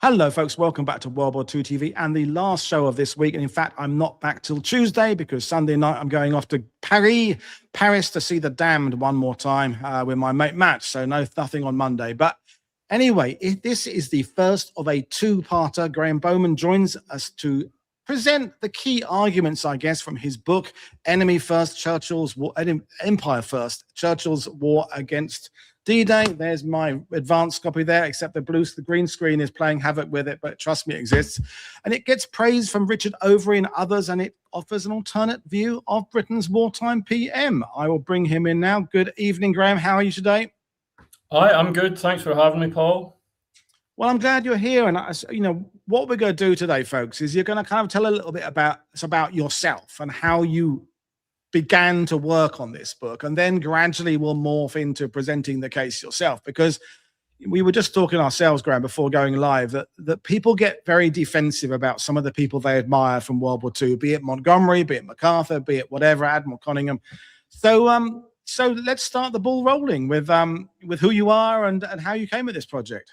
Hello, folks. Welcome back to World War II TV and the last show of this week. And in fact, I'm not back till Tuesday because Sunday night I'm going off to Paris to see The Damned one more time with my mate Matt. So nothing on Monday. But anyway, this is the first of a two-parter. Graeme Bowman joins us to present the key arguments, I guess, from his book, Enemy First, Churchill's War, Empire First, Churchill's War Against DDay. There's my advanced copy there, except the green screen is playing havoc with it, but trust me, it exists. And it gets praise from Richard Overy and others, and it offers an alternate view of Britain's wartime PM. I will bring him in now. Good evening, Graeme. How are you today? Hi, I'm good. Thanks for having me, Paul. Well, I'm glad you're here. And, what we're going to do today, folks, is you're going to kind of tell a little bit about yourself and how you began to work on this book, and then gradually we'll morph into presenting the case yourself, because we were just talking ourselves, Graeme, before going live, that people get very defensive about some of the people they admire from World War II, be it Montgomery, be it MacArthur, be it whatever, Admiral Conyngham. So let's start the ball rolling with who you are and how you came at this project.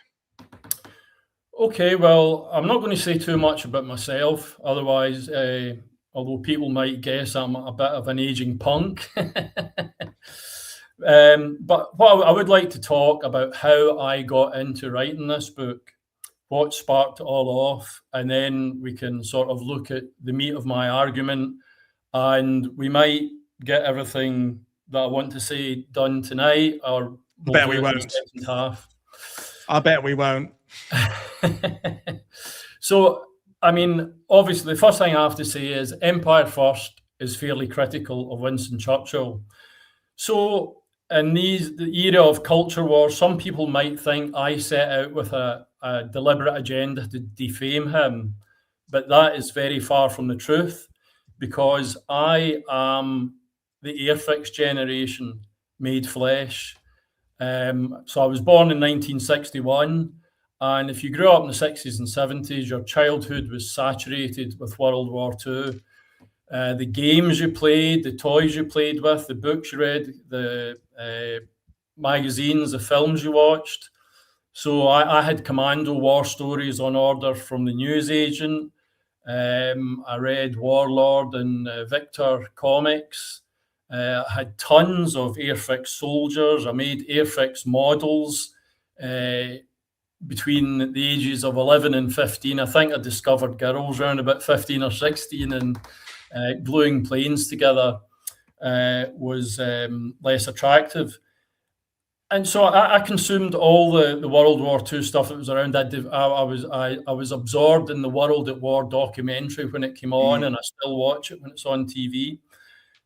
Okay, well, I'm not going to say too much about myself, otherwise although people might guess I'm a bit of an aging punk. But what I would like to talk about how I got into writing this book, what sparked it all off, and then we can sort of look at the meat of my argument, and we might get everything that I want to say done tonight, or we'll bet we won't. Second half. I bet we won't. So, I mean, obviously, the first thing I have to say is Empire First is fairly critical of Winston Churchill. So, in the era of culture wars, some people might think I set out with a deliberate agenda to defame him, but that is very far from the truth, because I am the Airfix generation made flesh. So I was born in 1961. And if you grew up in the 60s and 70s, your childhood was saturated with World War II. The games you played, the toys you played with, the books you read, the magazines, the films you watched. So I had Commando war stories on order from the newsagent. I read Warlord and Victor comics. I had tons of Airfix soldiers. I made Airfix models. Between the ages of 11 and 15, I think I discovered girls around about 15 or 16, and gluing planes together was less attractive. And so I consumed all the World War II stuff that was around. I was absorbed in the World at War documentary when it came on, and I still watch it when it's on TV.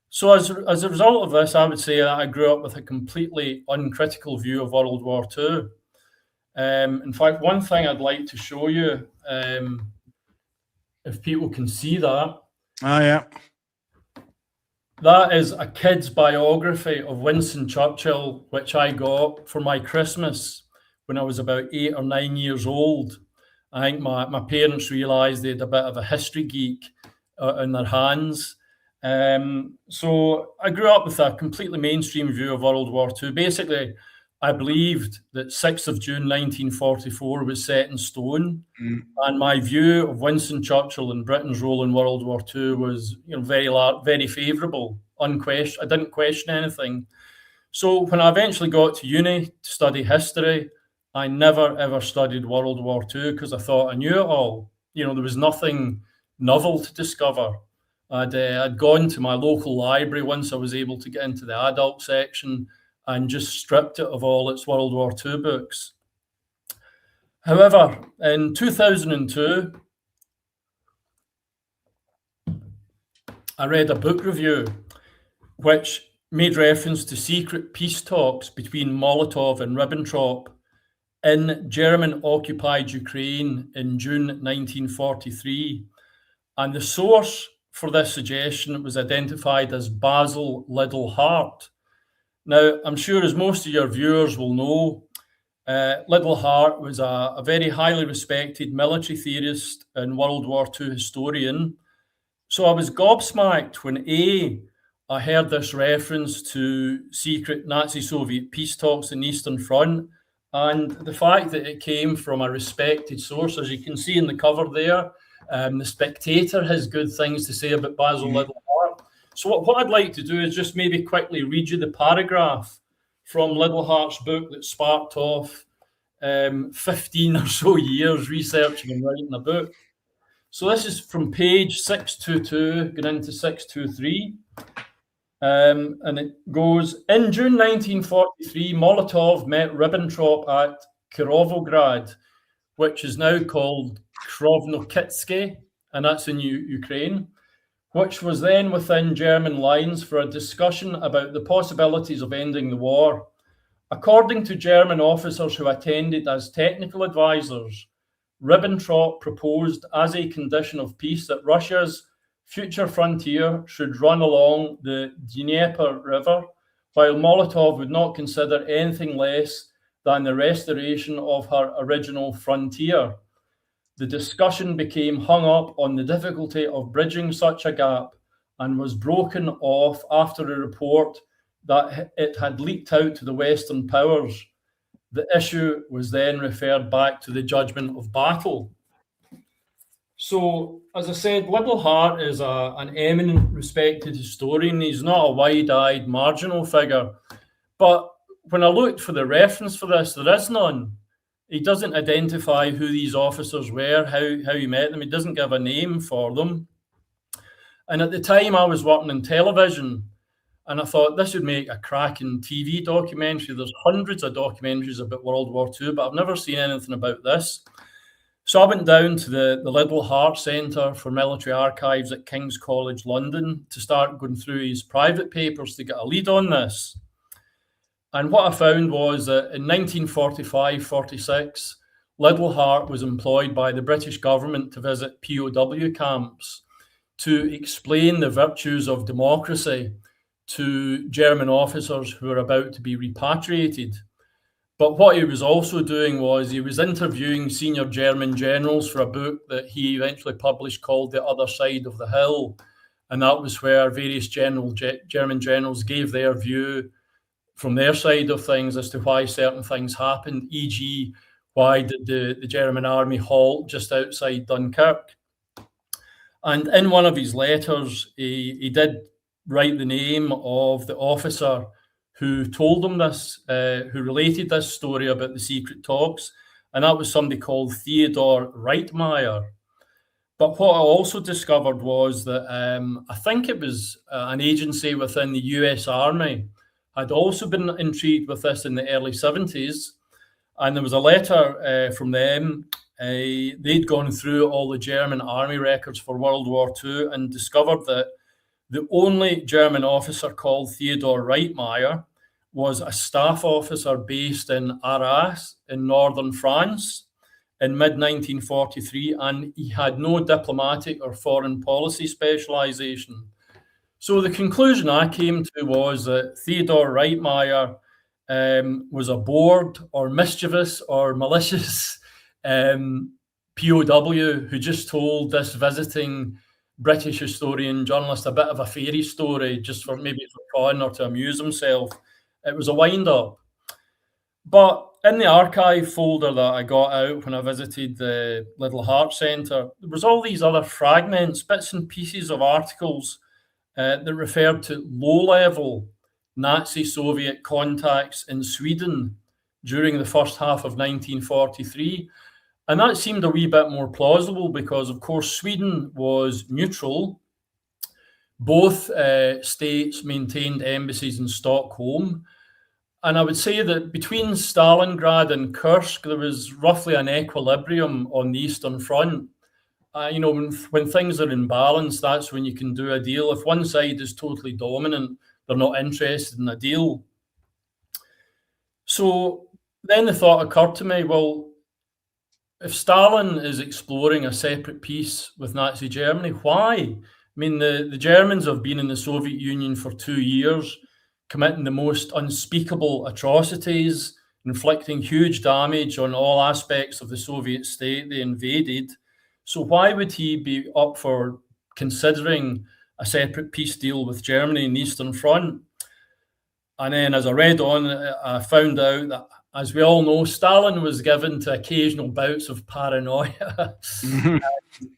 So as a result of this, I would say I grew up with a completely uncritical view of World War II. In fact, one thing I'd like to show you, if people can see that. Oh, yeah. That is a kid's biography of Winston Churchill, which I got for my Christmas when I was about 8 or 9 years old. I think my parents realised they had a bit of a history geek in their hands. So I grew up with a completely mainstream view of World War II. Basically, I believed that 6th of June 1944 was set in stone, and my view of Winston Churchill and Britain's role in World War II was, very favourable, unquestioned. I didn't question anything. So when I eventually got to uni to study history, I never ever studied World War II because I thought I knew it all. There was nothing novel to discover. I'd gone to my local library once I was able to get into the adult section, and just stripped it of all its World War II books. However, in 2002, I read a book review which made reference to secret peace talks between Molotov and Ribbentrop in German-occupied Ukraine in June 1943. And the source for this suggestion was identified as Basil Liddell Hart. Now, I'm sure, as most of your viewers will know, Liddell Hart was a very highly respected military theorist and World War II historian. So I was gobsmacked when I heard this reference to secret Nazi-Soviet peace talks in the Eastern Front, And the fact that it came from a respected source, as you can see in the cover there, the Spectator has good things to say about Basil Liddell Hart. So what I'd like to do is just maybe quickly read you the paragraph from Liddell Hart's book that sparked off 15 or so years researching and writing a book. So this is from page 622 going into 623. And it goes, in June 1943, Molotov met Ribbentrop at Kirovograd, which is now called Krovnokitsky, and that's in Ukraine, which was then within German lines for a discussion about the possibilities of ending the war. According to German officers who attended as technical advisors, Ribbentrop proposed as a condition of peace that Russia's future frontier should run along the Dnieper River, while Molotov would not consider anything less than the restoration of her original frontier. The discussion became hung up on the difficulty of bridging such a gap and was broken off after a report that it had leaked out to the Western powers. The issue was then referred back to the judgment of battle. So, as I said, Liddell Hart is an eminent, respected historian. He's not a wide-eyed, marginal figure. But when I looked for the reference for this, there is none. He doesn't identify who these officers were, how he met them. He doesn't give a name for them. And at the time, I was working in television, and I thought this would make a cracking TV documentary. There's hundreds of documentaries about World War II, but I've never seen anything about this. So I went down to the Liddell Hart Centre for Military Archives at King's College London to start going through his private papers to get a lead on this. And what I found was that in 1945-46, Liddell Hart was employed by the British government to visit POW camps to explain the virtues of democracy to German officers who were about to be repatriated. But what he was also doing was he was interviewing senior German generals for a book that he eventually published called The Other Side of the Hill. And that was where various German generals gave their view from their side of things as to why certain things happened, e.g. why did the German army halt just outside Dunkirk. And in one of his letters, he did write the name of the officer who told him this, who related this story about the secret talks, and that was somebody called Theodor Reitmeier. But what I also discovered was that I think it was an agency within the US Army had also been intrigued with this in the early 70s, and there was a letter from them. They'd gone through all the German army records for World War II and discovered that the only German officer called Theodor Reitmeier was a staff officer based in Arras in northern France in mid-1943, and he had no diplomatic or foreign policy specialization. So the conclusion I came to was that Theodor Reitmeier was a bored or mischievous or malicious POW who just told this visiting British historian journalist a bit of a fairy story just for maybe for fun or to amuse himself. It was a wind-up. But in the archive folder that I got out when I visited the Liddell Hart Centre, there was all these other fragments, bits and pieces of articles that referred to low-level Nazi-Soviet contacts in Sweden during the first half of 1943. And that seemed a wee bit more plausible because, of course, Sweden was neutral. Both states maintained embassies in Stockholm. And I would say that between Stalingrad and Kursk, there was roughly an equilibrium on the Eastern Front. When things are in balance, that's when you can do a deal. If one side is totally dominant, they're not interested in a deal. So then the thought occurred to me, well, if Stalin is exploring a separate peace with Nazi Germany, why? I mean, the Germans have been in the Soviet Union for 2 years, committing the most unspeakable atrocities, inflicting huge damage on all aspects of the Soviet state they invaded. So why would he be up for considering a separate peace deal with Germany in the Eastern Front? And then as I read on, I found out that as we all know, Stalin was given to occasional bouts of paranoia. Mhm.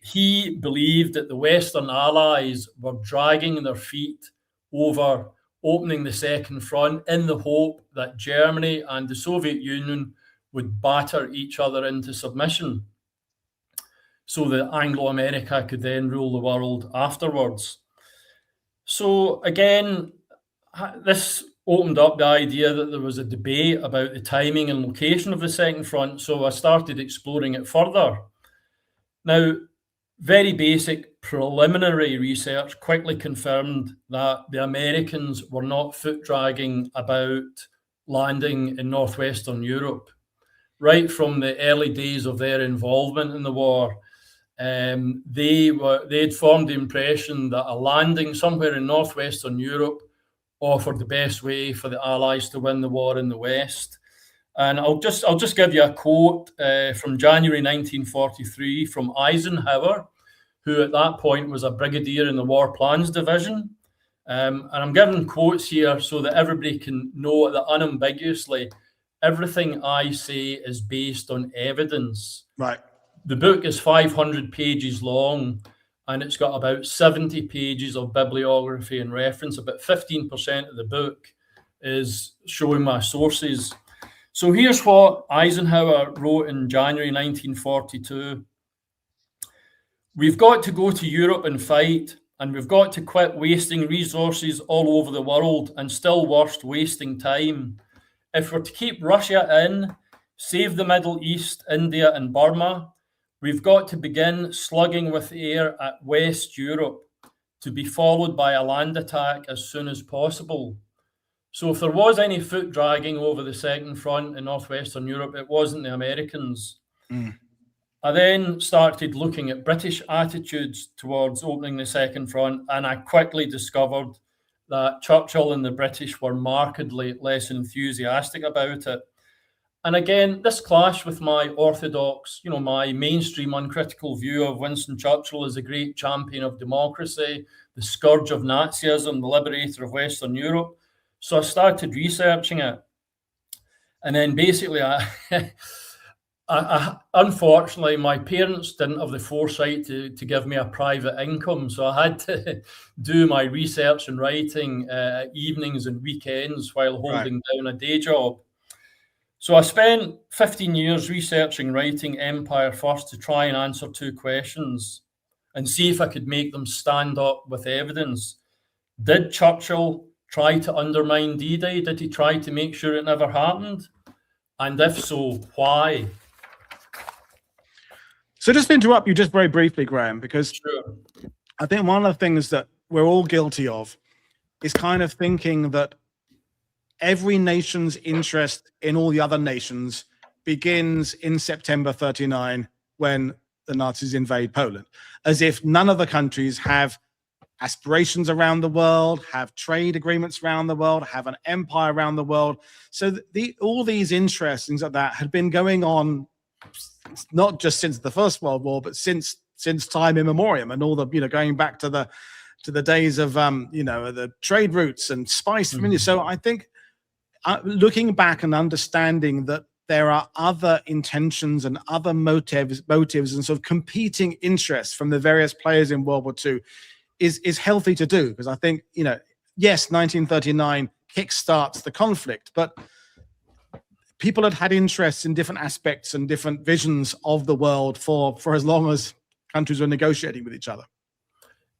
He believed that the Western allies were dragging their feet over opening the second front in the hope that Germany and the Soviet Union would batter each other into submission so that Anglo-America could then rule the world afterwards. So again, this opened up the idea that there was a debate about the timing and location of the second front, so I started exploring it further. Now, very basic preliminary research quickly confirmed that the Americans were not foot-dragging about landing in northwestern Europe. Right from the early days of their involvement in the war, they had formed the impression that a landing somewhere in northwestern Europe offered the best way for the Allies to win the war in the West. And I'll just give you a quote from January 1943 from Eisenhower, who at that point was a brigadier in the War Plans Division. And I'm giving quotes here so that everybody can know that unambiguously, everything I say is based on evidence. Right. The book is 500 pages long, and it's got about 70 pages of bibliography and reference. About 15% of the book is showing my sources. So here's what Eisenhower wrote in January 1942. We've got to go to Europe and fight, and we've got to quit wasting resources all over the world, and still worse, wasting time. If we're to keep Russia in, save the Middle East, India, and Burma, we've got to begin slugging with air at West Europe, to be followed by a land attack as soon as possible. So if there was any foot dragging over the second front in northwestern Europe, it wasn't the Americans. I then started looking at British attitudes towards opening the second front, and I quickly discovered that Churchill and the British were markedly less enthusiastic about it. And again, this clashed with my orthodox, my mainstream uncritical view of Winston Churchill as a great champion of democracy, the scourge of Nazism, the liberator of Western Europe. So I started researching it. And then basically, unfortunately, my parents didn't have the foresight to give me a private income. So I had to do my research and writing evenings and weekends while holding down a day job. So I spent 15 years researching, writing Empire First to try and answer two questions and see if I could make them stand up with evidence. Did Churchill try to undermine D-Day? Did he try to make sure it never happened? And if so, why? So just to interrupt you just very briefly, Graeme, because Sure. I think one of the things that we're all guilty of is kind of thinking that every nation's interest in all the other nations begins in September 39 when the Nazis invade Poland, as if none of the countries have aspirations around the world, have trade agreements around the world, have an empire around the world. So all these interests, things like that, had been going on not just since the First World War, but since time immemorial, and all the going back to the days of the trade routes and spice. So I think looking back and understanding that there are other intentions and other motives and sort of competing interests from the various players in World War II is healthy to do, because I think, yes, 1939 kickstarts the conflict, but people had interests in different aspects and different visions of the world for as long as countries were negotiating with each other.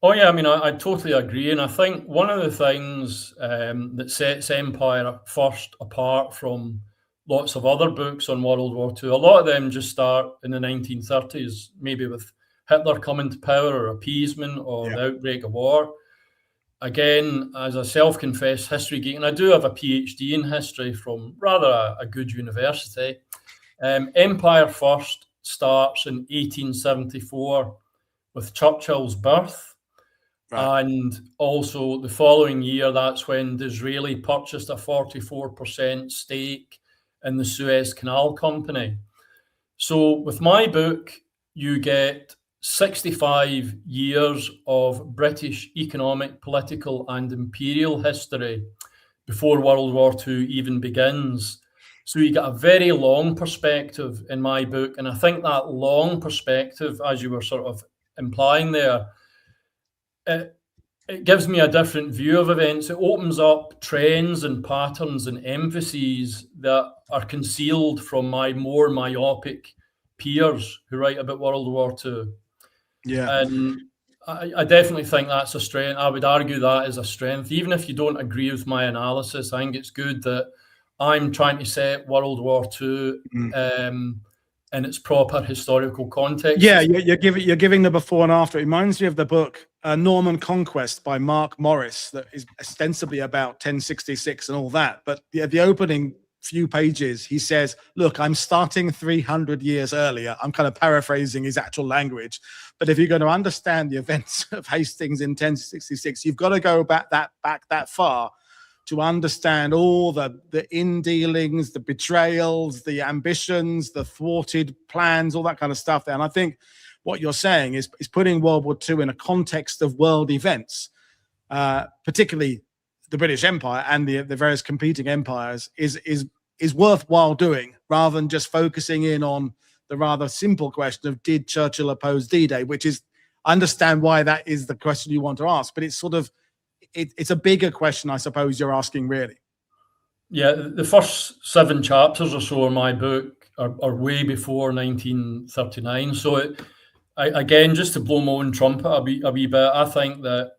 Oh yeah, I totally agree, and I think one of the things that sets Empire First apart from lots of other books on World War II, a lot of them just start in the 1930s, maybe with Hitler coming to power or appeasement or the outbreak of war. Again, as a self-confessed history geek, and I do have a PhD in history from rather a good university, Empire First starts in 1874 with Churchill's birth. And also the following year, that's when Disraeli purchased a 44% stake in the Suez Canal Company. So with my book, you get 65 years of British economic, political, and imperial history before World War II even begins. So you get a very long perspective in my book. And I think that long perspective, as you were sort of implying there, it gives me a different view of events. It opens up trends and patterns and emphases that are concealed from my more myopic peers who write about World War II. Yeah. And I definitely think that's a strength. I would argue that is a strength. Even if you don't agree with my analysis, I think it's good that I'm trying to set World War II in its proper historical context. Yeah, you're giving the before and after. It reminds me of the book Norman Conquest by Mark Morris, that is ostensibly about 1066 and all that. But the opening few pages, he says, look, I'm starting 300 years earlier. I'm kind of paraphrasing his actual language. But if you're going to understand the events of Hastings in 1066, you've got to go back that far to understand all the in-dealings, the betrayals, the ambitions, the thwarted plans, all that kind of stuff there. And I think what you're saying is putting World War II in a context of world events, particularly the British Empire and the various competing empires, is worthwhile doing, rather than just focusing in on the rather simple question of did Churchill oppose D-Day, which is, I understand why that is the question you want to ask, but it's sort of, it's a bigger question, I suppose, you're asking, really. Yeah, the first 7 chapters or so in my book are way before 1939. So again, just to blow my own trumpet a wee bit, I think that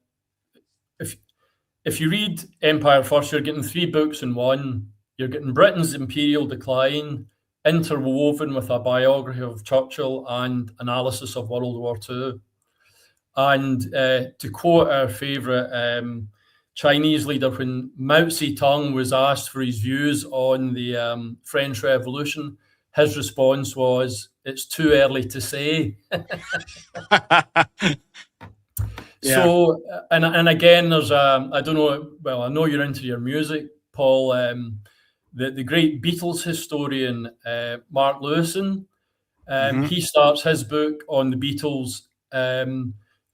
if you read Empire first, you're getting 3 books in one. You're getting Britain's imperial decline interwoven with a biography of Churchill and analysis of World War II. And to quote our favourite Chinese leader, when Mao Zedong was asked for his views on the French Revolution, his response was, "It's too early to say." Yeah. So, and again, there's I don't know. Well, I know you're into your music, Paul. The great Beatles historian Mark Lewison, he starts his book on the Beatles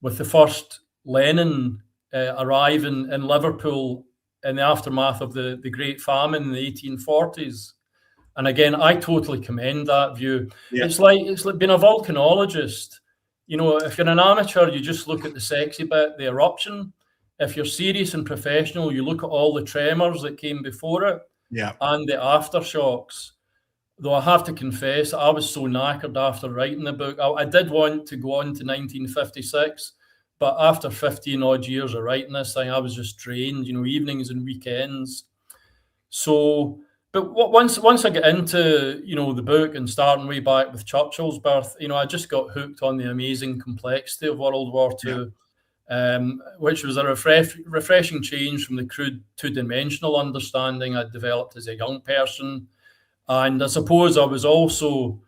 with the first Lennon arriving in Liverpool in the aftermath of the Great Famine in the 1840s. And again, I totally commend that view. Yeah. It's like being a volcanologist. You know, if you're an amateur, you just look at the sexy bit, the eruption. If you're serious and professional, you look at all the tremors that came before it, and the aftershocks. Though I have to confess, I was so knackered after writing the book. I did want to go on to 1956, but after 15 odd years of writing this thing, I was just drained, you know, evenings and weekends. So, but once I get into, you know, the book and starting way back with Churchill's birth, you know, I just got hooked on the amazing complexity of World War II, which was a refreshing change from the crude two-dimensional understanding I'd developed as a young person. And I suppose I was also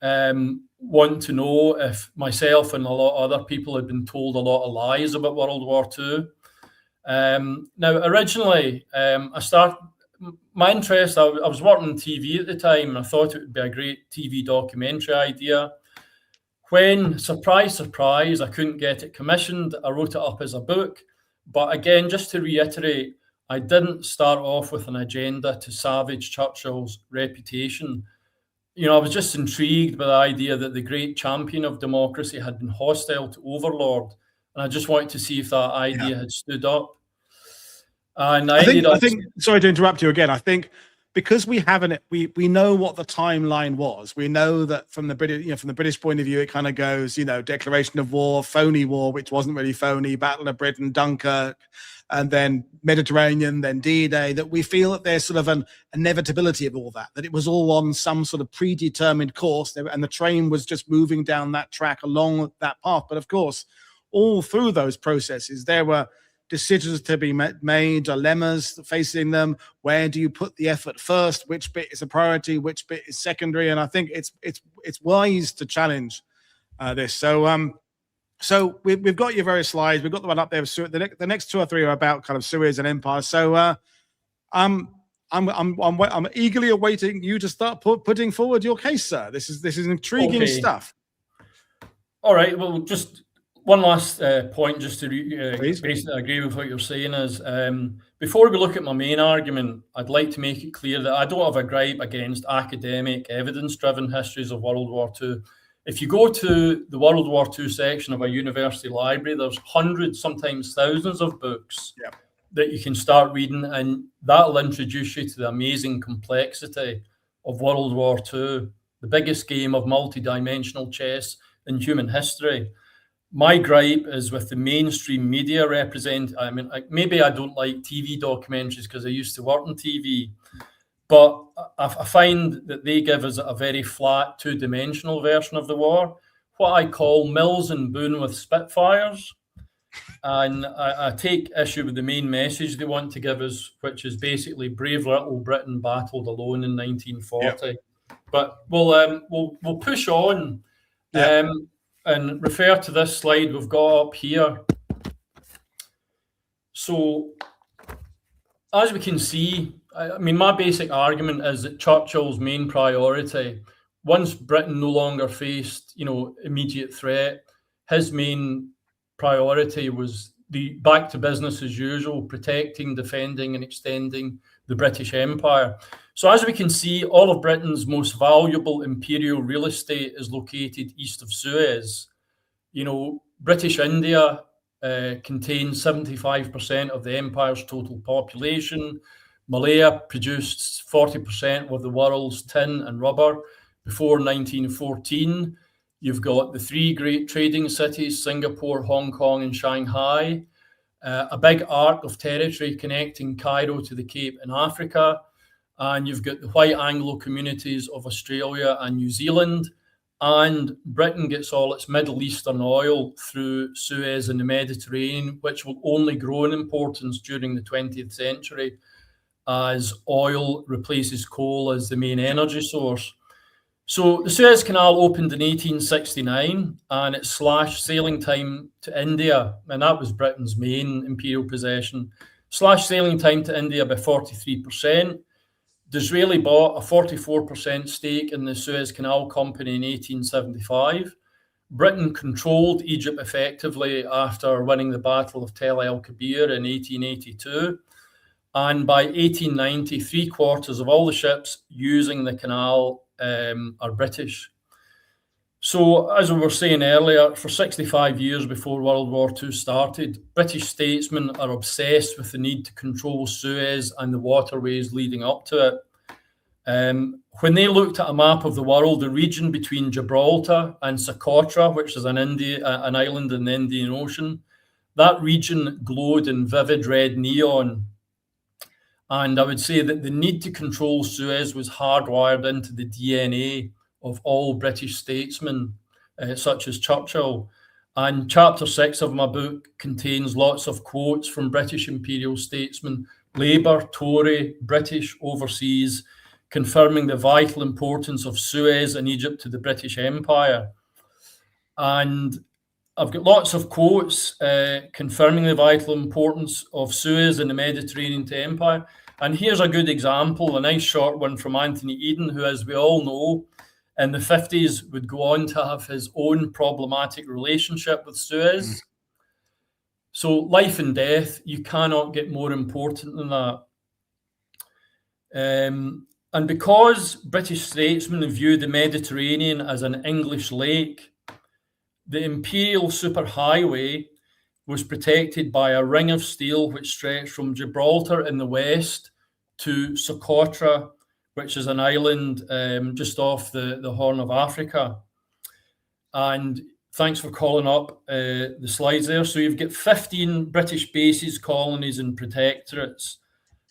wanting to know if myself and a lot of other people had been told a lot of lies about World War II. Now, originally, my interest, I was working on TV at the time, and I thought it would be a great TV documentary idea. When, surprise, surprise, I couldn't get it commissioned, I wrote it up as a book. But again, just to reiterate, I didn't start off with an agenda to savage Churchill's reputation. You know, I was just intrigued by the idea that the great champion of democracy had been hostile to Overlord, and I just wanted to see if that idea had stood up. And I think, sorry to interrupt you again. I think because we haven't, we know what the timeline was. We know that from the British, you know, from the British point of view, it kind of goes, you know, declaration of war, phony war, which wasn't really phony, Battle of Britain, Dunkirk, and then Mediterranean, then D-Day, that we feel that there's sort of an inevitability of all that it was all on some sort of predetermined course, and the train was just moving down that track along that path. But of course, all through those processes, there were decisions to be made, dilemmas facing them. Where do you put the effort first? Which bit is a priority? Which bit is secondary? And I think it's wise to challenge this. So we've got your various slides. We've got the one up there. The next 2 or 3 are about kind of Suez and Empire. So I'm eagerly awaiting you to start putting forward your case, sir. This is intriguing stuff. All right. Well, one last point, just to basically agree with what you're saying, is before we look at my main argument, I'd like to make it clear that I don't have a gripe against academic, evidence-driven histories of World War II. If you go to the World War II section of a university library, there's hundreds, sometimes thousands of books that you can start reading, and that'll introduce you to the amazing complexity of World War II, the biggest game of multi-dimensional chess in human history. My gripe is with the mainstream media maybe I don't like TV documentaries because I used to work on TV, but I find that they give us a very flat, two-dimensional version of the war, what I call Mills and Boon with Spitfires. And I take issue with the main message they want to give us, which is basically brave little Britain battled alone in 1940. Yep. But we'll push on. And refer to this slide we've got up here. So, as we can see, my basic argument is that Churchill's main priority, once Britain no longer faced, immediate threat, his main priority was back to business as usual, protecting, defending, and extending the British Empire. So as we can see, all of Britain's most valuable imperial real estate is located east of Suez. British India contains 75% of the empire's total population. Malaya produced 40% of the world's tin and rubber before 1914. You've got the three great trading cities, Singapore, Hong Kong, and Shanghai. A big arc of territory connecting Cairo to the Cape in Africa. And you've got the white Anglo communities of Australia and New Zealand. And Britain gets all its Middle Eastern oil through Suez and the Mediterranean, which will only grow in importance during the 20th century as oil replaces coal as the main energy source. So the Suez Canal opened in 1869 and it slashed sailing time to India, and that was Britain's main imperial possession, slashed sailing time to India by 43%. Disraeli bought a 44% stake in the Suez Canal Company in 1875. Britain controlled Egypt effectively after winning the Battle of Tel el-Kebir in 1882. And by 1890, 3/4 of all the ships using the canal are British. So, as we were saying earlier, for 65 years before World War II started, British statesmen are obsessed with the need to control Suez and the waterways leading up to it. When they looked at a map of the world, the region between Gibraltar and Socotra, which is an island in the Indian Ocean, that region glowed in vivid red neon. And I would say that the need to control Suez was hardwired into the DNA of all British statesmen, such as Churchill. And chapter 6 of my book contains lots of quotes from British imperial statesmen, Labour, Tory, British, overseas, confirming the vital importance of Suez and Egypt to the British Empire. And I've got lots of quotes confirming the vital importance of Suez and the Mediterranean to empire. And here's a good example, a nice short one from Anthony Eden, who, as we all know, in the 50s would go on to have his own problematic relationship with Suez. So life and death, you cannot get more important than that. And because British statesmen view the Mediterranean as an English lake, the imperial superhighway was protected by a ring of steel which stretched from Gibraltar in the west to Socotra, which is an island just off the Horn of Africa. And thanks for calling up the slides there. So you've got 15 British bases, colonies, and protectorates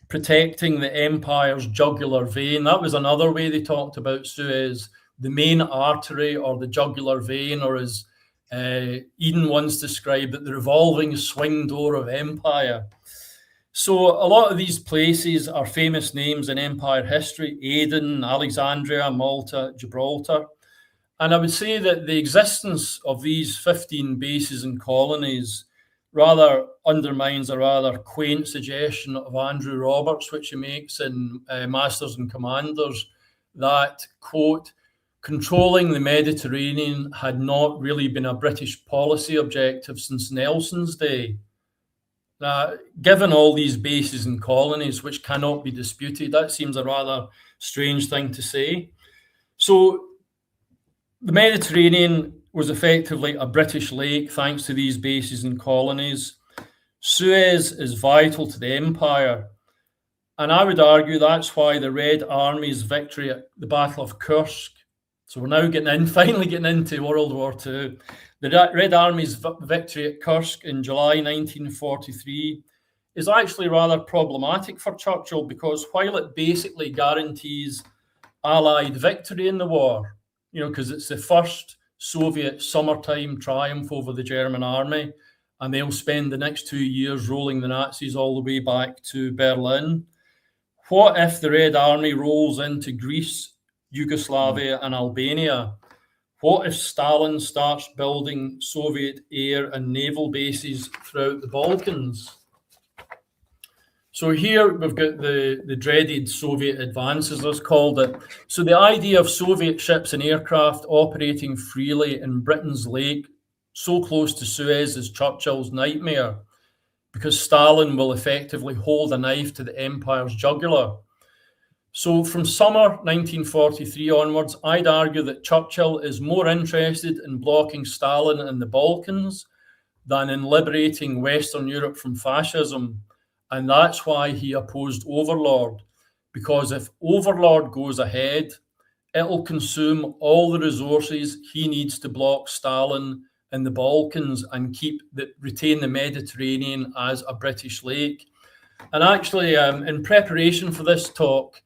protecting the empire's jugular vein. That was another way they talked about Suez, the main artery or the jugular vein, or as Eden once described it, the revolving swing door of empire. So a lot of these places are famous names in empire history: Aden, Alexandria, Malta, Gibraltar. And I would say that the existence of these 15 bases and colonies rather undermines a rather quaint suggestion of Andrew Roberts, which he makes in Masters and Commanders, that, quote, controlling the Mediterranean had not really been a British policy objective since Nelson's day. Now, given all these bases and colonies, which cannot be disputed, that seems a rather strange thing to say. So the Mediterranean was effectively a British lake thanks to these bases and colonies. Suez is vital to the empire. And I would argue that's why the Red Army's victory at the Battle of Kursk, so we're now finally getting into World War II. The Red Army's victory at Kursk in July 1943 is actually rather problematic for Churchill, because while it basically guarantees Allied victory in the war, because it's the first Soviet summertime triumph over the German army, and they'll spend the next 2 years rolling the Nazis all the way back to Berlin. What if the Red Army rolls into Greece, Yugoslavia, and Albania? What if Stalin starts building Soviet air and naval bases throughout the Balkans? So here we've got the dreaded Soviet advance, as it's called it. So the idea of Soviet ships and aircraft operating freely in Britain's lake, so close to Suez, is Churchill's nightmare, because Stalin will effectively hold a knife to the empire's jugular. So from summer 1943 onwards, I'd argue that Churchill is more interested in blocking Stalin in the Balkans than in liberating Western Europe from fascism. And that's why he opposed Overlord, because if Overlord goes ahead, it'll consume all the resources he needs to block Stalin in the Balkans and retain the Mediterranean as a British lake. And actually, in preparation for this talk,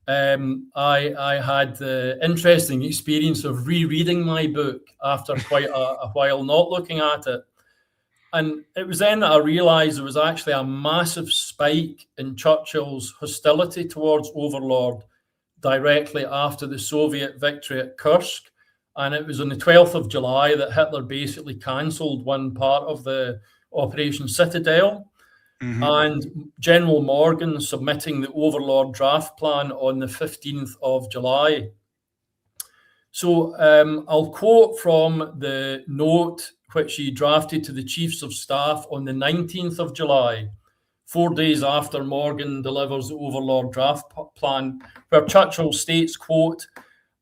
I had the interesting experience of rereading my book after quite a while not looking at it. And it was then that I realized there was actually a massive spike in Churchill's hostility towards Overlord directly after the Soviet victory at Kursk. And it was on the 12th of July that Hitler basically cancelled one part of the Operation Citadel. Mm-hmm. And General Morgan submitting the Overlord draft plan on the 15th of July. So I'll quote from the note which he drafted to the Chiefs of Staff on the 19th of July, 4 days after Morgan delivers the Overlord draft plan, where Churchill states, quote,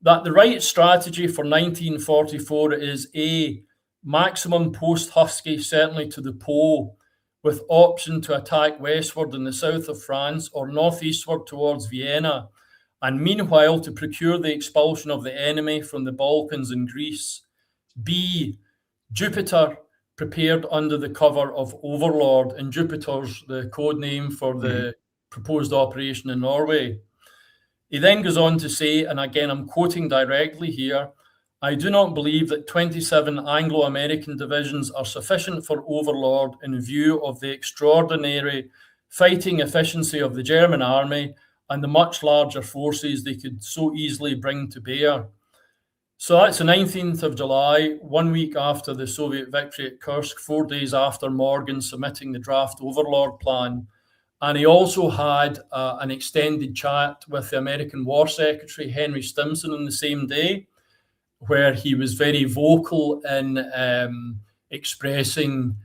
that the right strategy for 1944 is A, maximum post-Husky, certainly to the Po, with option to attack westward in the south of France or northeastward towards Vienna, and meanwhile to procure the expulsion of the enemy from the Balkans and Greece. B, Jupiter, prepared under the cover of Overlord, and Jupiter's the code name for the proposed operation in Norway. He then goes on to say, and again I'm quoting directly here, I do not believe that 27 Anglo-American divisions are sufficient for Overlord in view of the extraordinary fighting efficiency of the German army and the much larger forces they could so easily bring to bear. So that's the 19th of July, 1 week after the Soviet victory at Kursk, 4 days after Morgan submitting the draft Overlord plan. And he also had an extended chat with the American War Secretary, Henry Stimson, on the same day, where he was very vocal in expressing,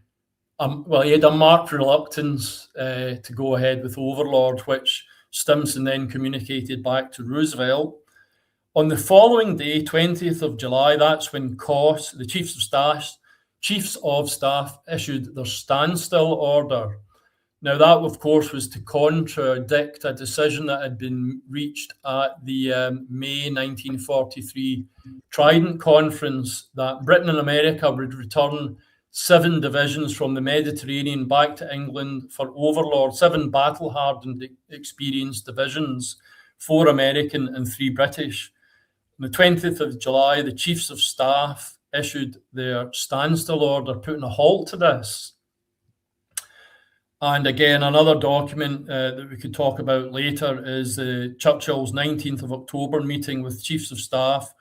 he had a marked reluctance to go ahead with Overlord, which Stimson then communicated back to Roosevelt. On the following day, 20th of July, that's when COS, the Chiefs of Staff, issued their standstill order. Now, that, of course, was to contradict a decision that had been reached at the May 1943 Trident Conference that Britain and America would return 7 divisions from the Mediterranean back to England for Overlord, 7 battle-hardened, experienced divisions, 4 American and 3 British. On the 20th of July, the Chiefs of Staff issued their standstill order, putting a halt to this. And again, another document that we could talk about later is Churchill's 19th of October meeting with Chiefs of Staff,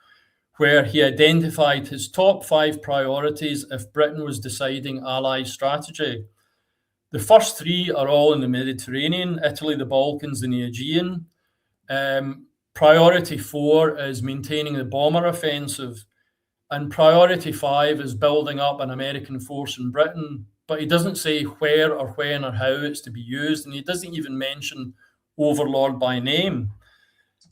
where he identified his top 5 priorities if Britain was deciding Allied strategy. The first 3 are all in the Mediterranean, Italy, the Balkans, and the Aegean. priority 4 is maintaining the bomber offensive, and priority 5 is building up an American force in Britain. But he doesn't say where or when or how it's to be used, and he doesn't even mention Overlord by name.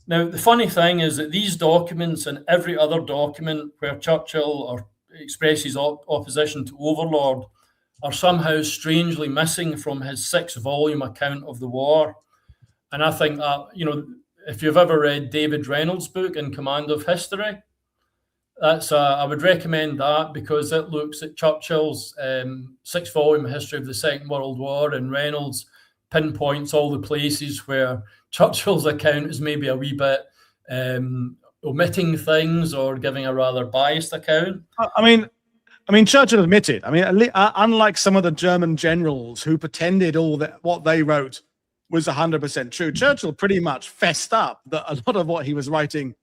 Now, the funny thing is that these documents and every other document where Churchill expresses opposition to Overlord are somehow strangely missing from his 6-volume account of the war. And I think that, if you've ever read David Reynolds' book, In Command of History, I would recommend that, because it looks at Churchill's 6-volume history of the Second World War, and Reynolds pinpoints all the places where Churchill's account is maybe a wee bit omitting things or giving a rather biased account. I mean, Churchill admitted. Unlike some of the German generals who pretended all that what they wrote was 100% true, Churchill pretty much fessed up that a lot of what he was writing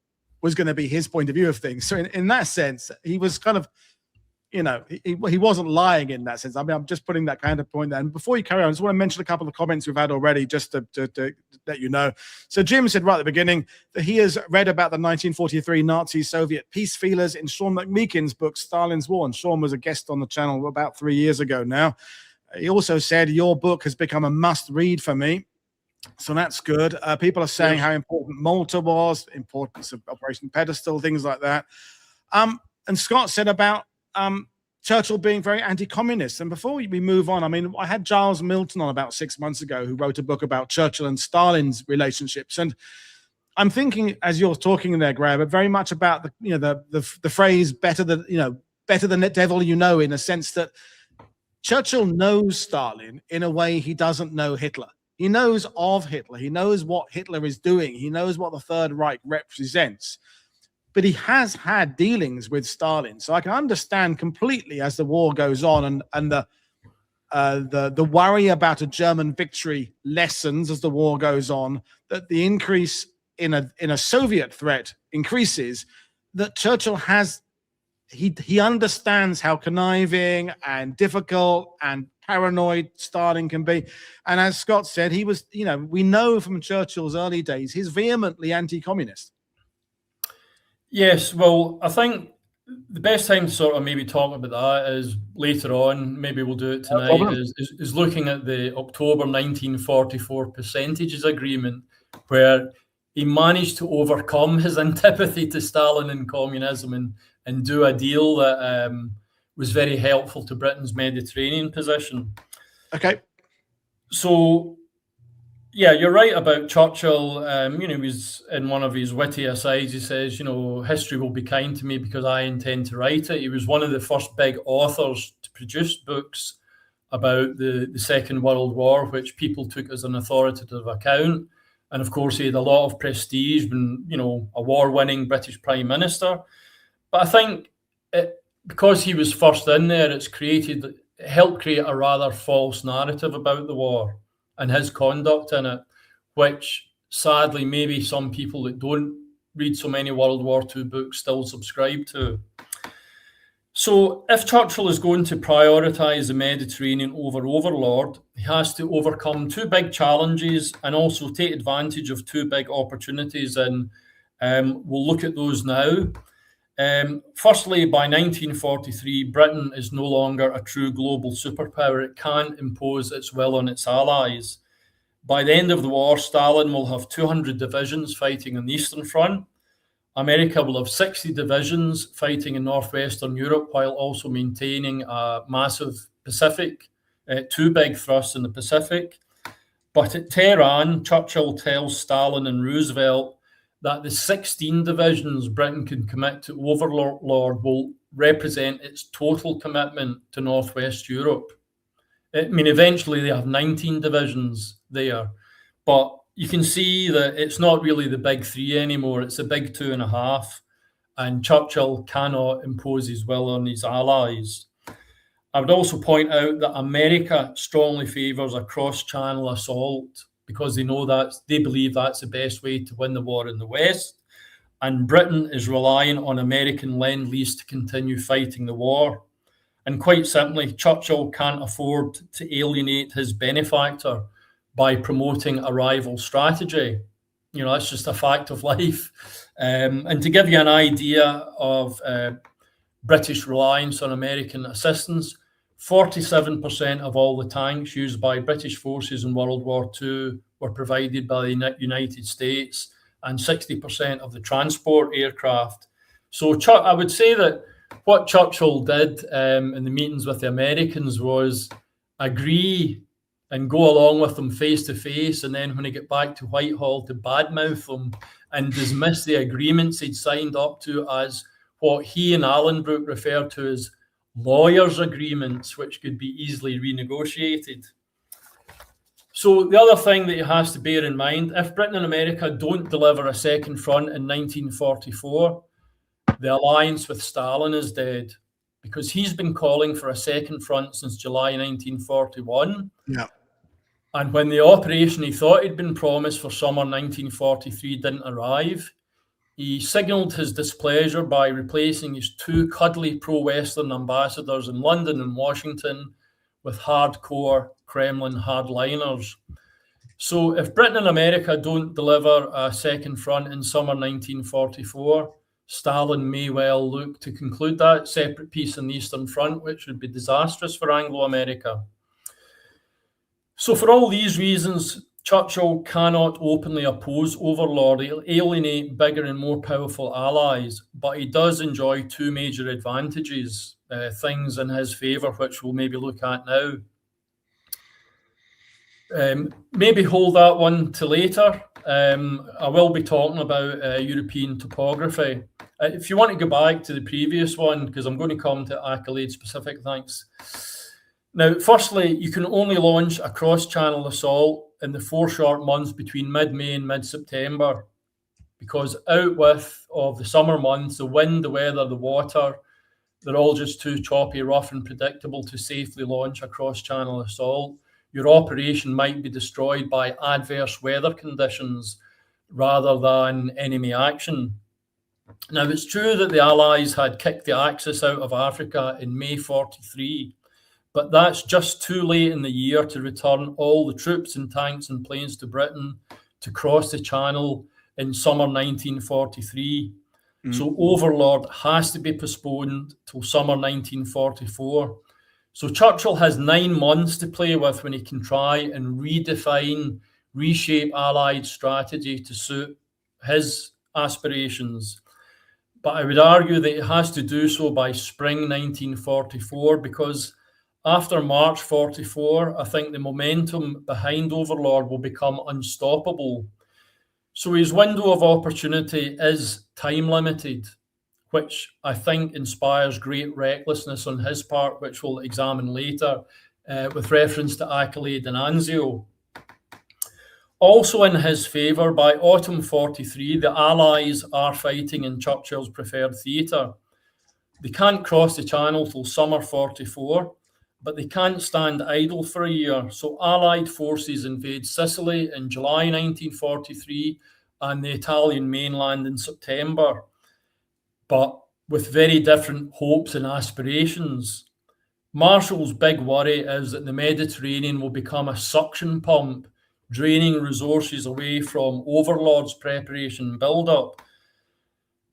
was going to be his point of view of things. So in that sense, he was kind of, he wasn't lying in that sense. I mean, I'm just putting that kind of point there. And before you carry on, I just want to mention a couple of comments we've had already, just to let you know. So Jim said right at the beginning that he has read about the 1943 Nazi-Soviet peace feelers in Sean McMeekin's book, Stalin's War. And Sean was a guest on the channel about 3 years ago now. He also said, your book has become a must-read for me. So that's good. People are saying how important Malta was, importance of Operation Pedestal, things like that. And Scott said about Churchill being very anti-communist. And before we move on, I mean, I had Giles Milton on about 6 months ago, who wrote a book about Churchill and Stalin's relationships. And I'm thinking, as you're talking there, Graeme, very much about the phrase better than the devil you know, in a sense that Churchill knows Stalin in a way he doesn't know Hitler. He knows of Hitler. He knows what Hitler is doing. He knows what the Third Reich represents. But he has had dealings with Stalin. So I can understand completely, as the war goes on and the worry about a German victory lessens as the war goes on, that the increase in a Soviet threat increases, that Churchill has, he understands how conniving and difficult and paranoid Stalin can be. And as Scott said, he was, we know from Churchill's early days, he's vehemently anti-communist. Yes, well, I think the best time to sort of maybe talk about that is later on, maybe we'll do it tonight, is looking at the October 1944 Percentages Agreement, where he managed to overcome his antipathy to Stalin and communism and do a deal that was very helpful to Britain's Mediterranean position. Okay. So, yeah, you're right about Churchill. He was in one of his witty asides, he says, history will be kind to me because I intend to write it. He was one of the first big authors to produce books about the Second World War, which people took as an authoritative account. And of course, he had a lot of prestige, and, a war-winning British Prime Minister. But I think because he was first in there, it helped create a rather false narrative about the war and his conduct in it, which sadly maybe some people that don't read so many World War II books still subscribe to. So if Churchill is going to prioritise the Mediterranean over Overlord, he has to overcome two big challenges and also take advantage of two big opportunities. And we'll look at those now. Firstly, by 1943, Britain is no longer a true global superpower. It can't impose its will on its allies. By the end of the war, Stalin will have 200 divisions fighting on the Eastern Front. America will have 60 divisions fighting in northwestern Europe, while also maintaining a massive Pacific, two big thrusts in the Pacific. But at Tehran, Churchill tells Stalin and Roosevelt that the 16 divisions Britain can commit to Overlord will represent its total commitment to Northwest Europe. I mean, eventually they have 19 divisions there, but you can see that it's not really the big three anymore. It's a big 2.5, and Churchill cannot impose his will on his allies. I would also point out that America strongly favours a cross-channel assault because they believe that's the best way to win the war in the West. And Britain is relying on American lend-lease to continue fighting the war. And quite simply, Churchill can't afford to alienate his benefactor by promoting a rival strategy. that's just a fact of life. And to give you an idea of British reliance on American assistance, 47% of all the tanks used by British forces in World War II were provided by the United States, and 60% of the transport aircraft. So I would say that what Churchill did in the meetings with the Americans was agree and go along with them face to face, and then when he get back to Whitehall to badmouth them and dismiss the agreements he'd signed up to as what he and Allenbrook referred to as lawyers' agreements, which could be easily renegotiated. So the other thing that he has to bear in mind, if Britain and America don't deliver a second front in 1944, the alliance with Stalin is dead, because he's been calling for a second front since July 1941. Yeah. And when the operation he thought had been promised for summer 1943 didn't arrive, he signalled his displeasure by replacing his two cuddly pro-Western ambassadors in London and Washington with hardcore Kremlin hardliners. So if Britain and America don't deliver a second front in summer 1944, Stalin may well look to conclude that separate peace on the Eastern Front, which would be disastrous for Anglo-America. So for all these reasons, Churchill cannot openly oppose Overlord. He'll alienate bigger and more powerful allies, but he does enjoy two major advantages, things in his favour, which we'll maybe look at now. Maybe hold that one to later. I will be talking about European topography. If you want to go back to the previous one, because I'm going to come to Accolade specific, thanks. Now, firstly, you can only launch a cross-channel assault in the 4 short months between mid-May and mid-September, because outwith of the summer months, the wind, the weather, the water, they're all just too choppy, rough and predictable to safely launch a cross-channel assault. Your operation might be destroyed by adverse weather conditions rather than enemy action. Now, it's true that the Allies had kicked the Axis out of Africa in May 43, but that's just too late in the year to return all the troops and tanks and planes to Britain to cross the Channel in summer 1943. So Overlord has to be postponed till summer 1944. So Churchill has 9 months to play with when he can try and redefine, reshape Allied strategy to suit his aspirations. But I would argue that he has to do so by spring 1944, because after March 44, I think the momentum behind Overlord will become unstoppable. So his window of opportunity is time limited, which I think inspires great recklessness on his part, which we'll examine later with reference to Accolade and Anzio. Also in his favour, by autumn 43, the Allies are fighting in Churchill's preferred theatre. They can't cross the Channel till summer 44, but they can't stand idle for a year. So Allied forces invade Sicily in July 1943 and the Italian mainland in September, but with very different hopes and aspirations. Marshall's big worry is that the Mediterranean will become a suction pump, draining resources away from Overlord's preparation and build-up.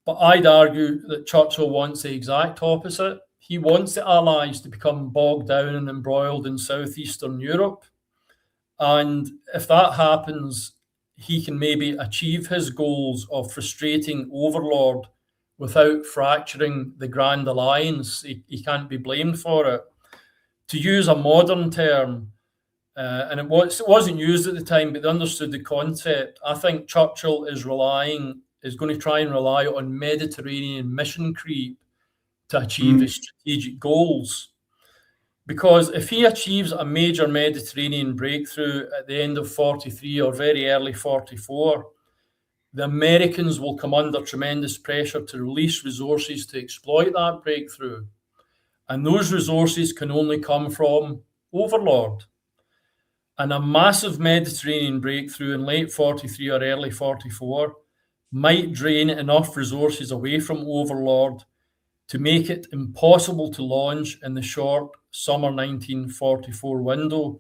But I'd argue that Churchill wants the exact opposite. He wants the Allies to become bogged down and embroiled in southeastern Europe. And if that happens, he can maybe achieve his goals of frustrating Overlord without fracturing the Grand Alliance. He can't be blamed for it. To use a modern term, and it wasn't used at the time, but they understood the concept. I think Churchill is going to try and rely on Mediterranean mission creep to achieve his strategic goals. Because if he achieves a major Mediterranean breakthrough at the end of 43 or very early 44, the Americans will come under tremendous pressure to release resources to exploit that breakthrough. And those resources can only come from Overlord. And a massive Mediterranean breakthrough in late 43 or early 44 might drain enough resources away from Overlord to make it impossible to launch in the short summer 1944 window.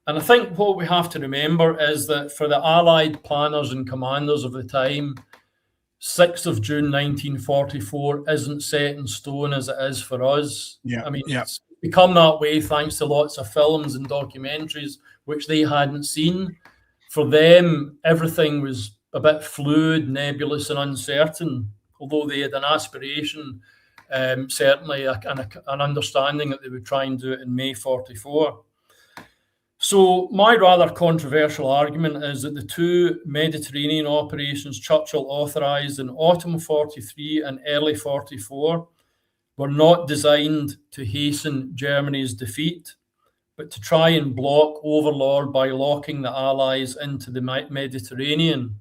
And I think what we have to remember is that for the Allied planners and commanders of the time, 6th of June 1944 isn't set in stone as it is for us. Yeah, I mean, yeah. it's become that way thanks to lots of films and documentaries which they hadn't seen. For them, everything was a bit fluid, nebulous, and uncertain, although they had an aspiration, certainly an understanding that they would try and do it in May 44. So my rather controversial argument is that the two Mediterranean operations Churchill authorised in autumn 43 and early 44 were not designed to hasten Germany's defeat, but to try and block Overlord by locking the Allies into the Mediterranean.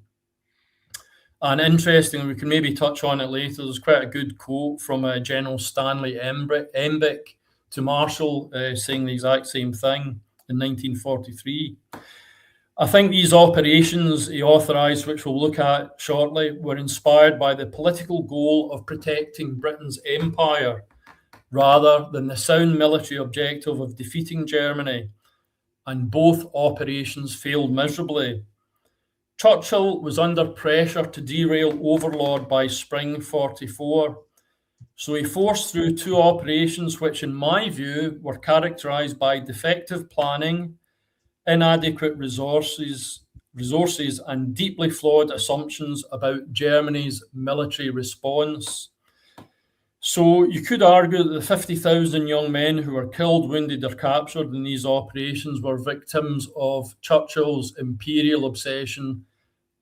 And interestingly, we can maybe touch on it later, there's quite a good quote from General Stanley Embick to Marshall saying the exact same thing in 1943. I think these operations he authorised, which we'll look at shortly, were inspired by the political goal of protecting Britain's empire rather than the sound military objective of defeating Germany, and both operations failed miserably. Churchill was under pressure to derail Overlord by spring 44, so he forced through two operations which, in my view, were characterised by defective planning, inadequate resources, and deeply flawed assumptions about Germany's military response. So you could argue that the 50,000 young men who were killed, wounded, or captured in these operations were victims of Churchill's imperial obsession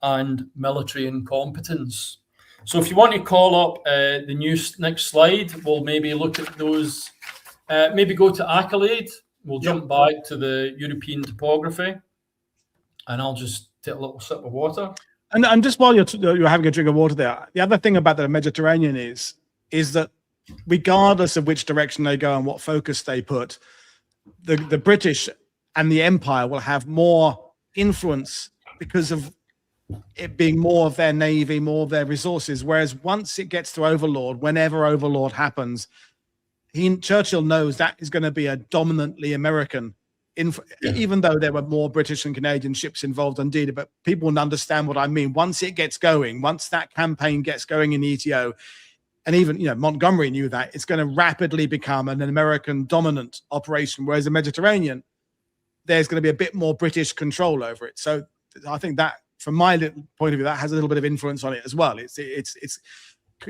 and military incompetence. So if you want to call up the next slide, we'll maybe look at those, maybe go to Accolade. We'll jump back to the European topography, and I'll just take a little sip of water. And just while you're having a drink of water there, the other thing about the Mediterranean is that regardless of which direction they go and what focus they put, the British and the Empire will have more influence because of it being more of their navy, more of their resources. Whereas once it gets to Overlord, whenever Overlord happens, Churchill knows that is going to be a dominantly American, even though there were more British and Canadian ships involved indeed, but people will understand what I mean. Once it gets going, once that campaign gets going in ETO, and even, Montgomery knew that, it's going to rapidly become an American dominant operation, whereas the Mediterranean, there's going to be a bit more British control over it. So I think that, from my point of view, that has a little bit of influence on it as well. It's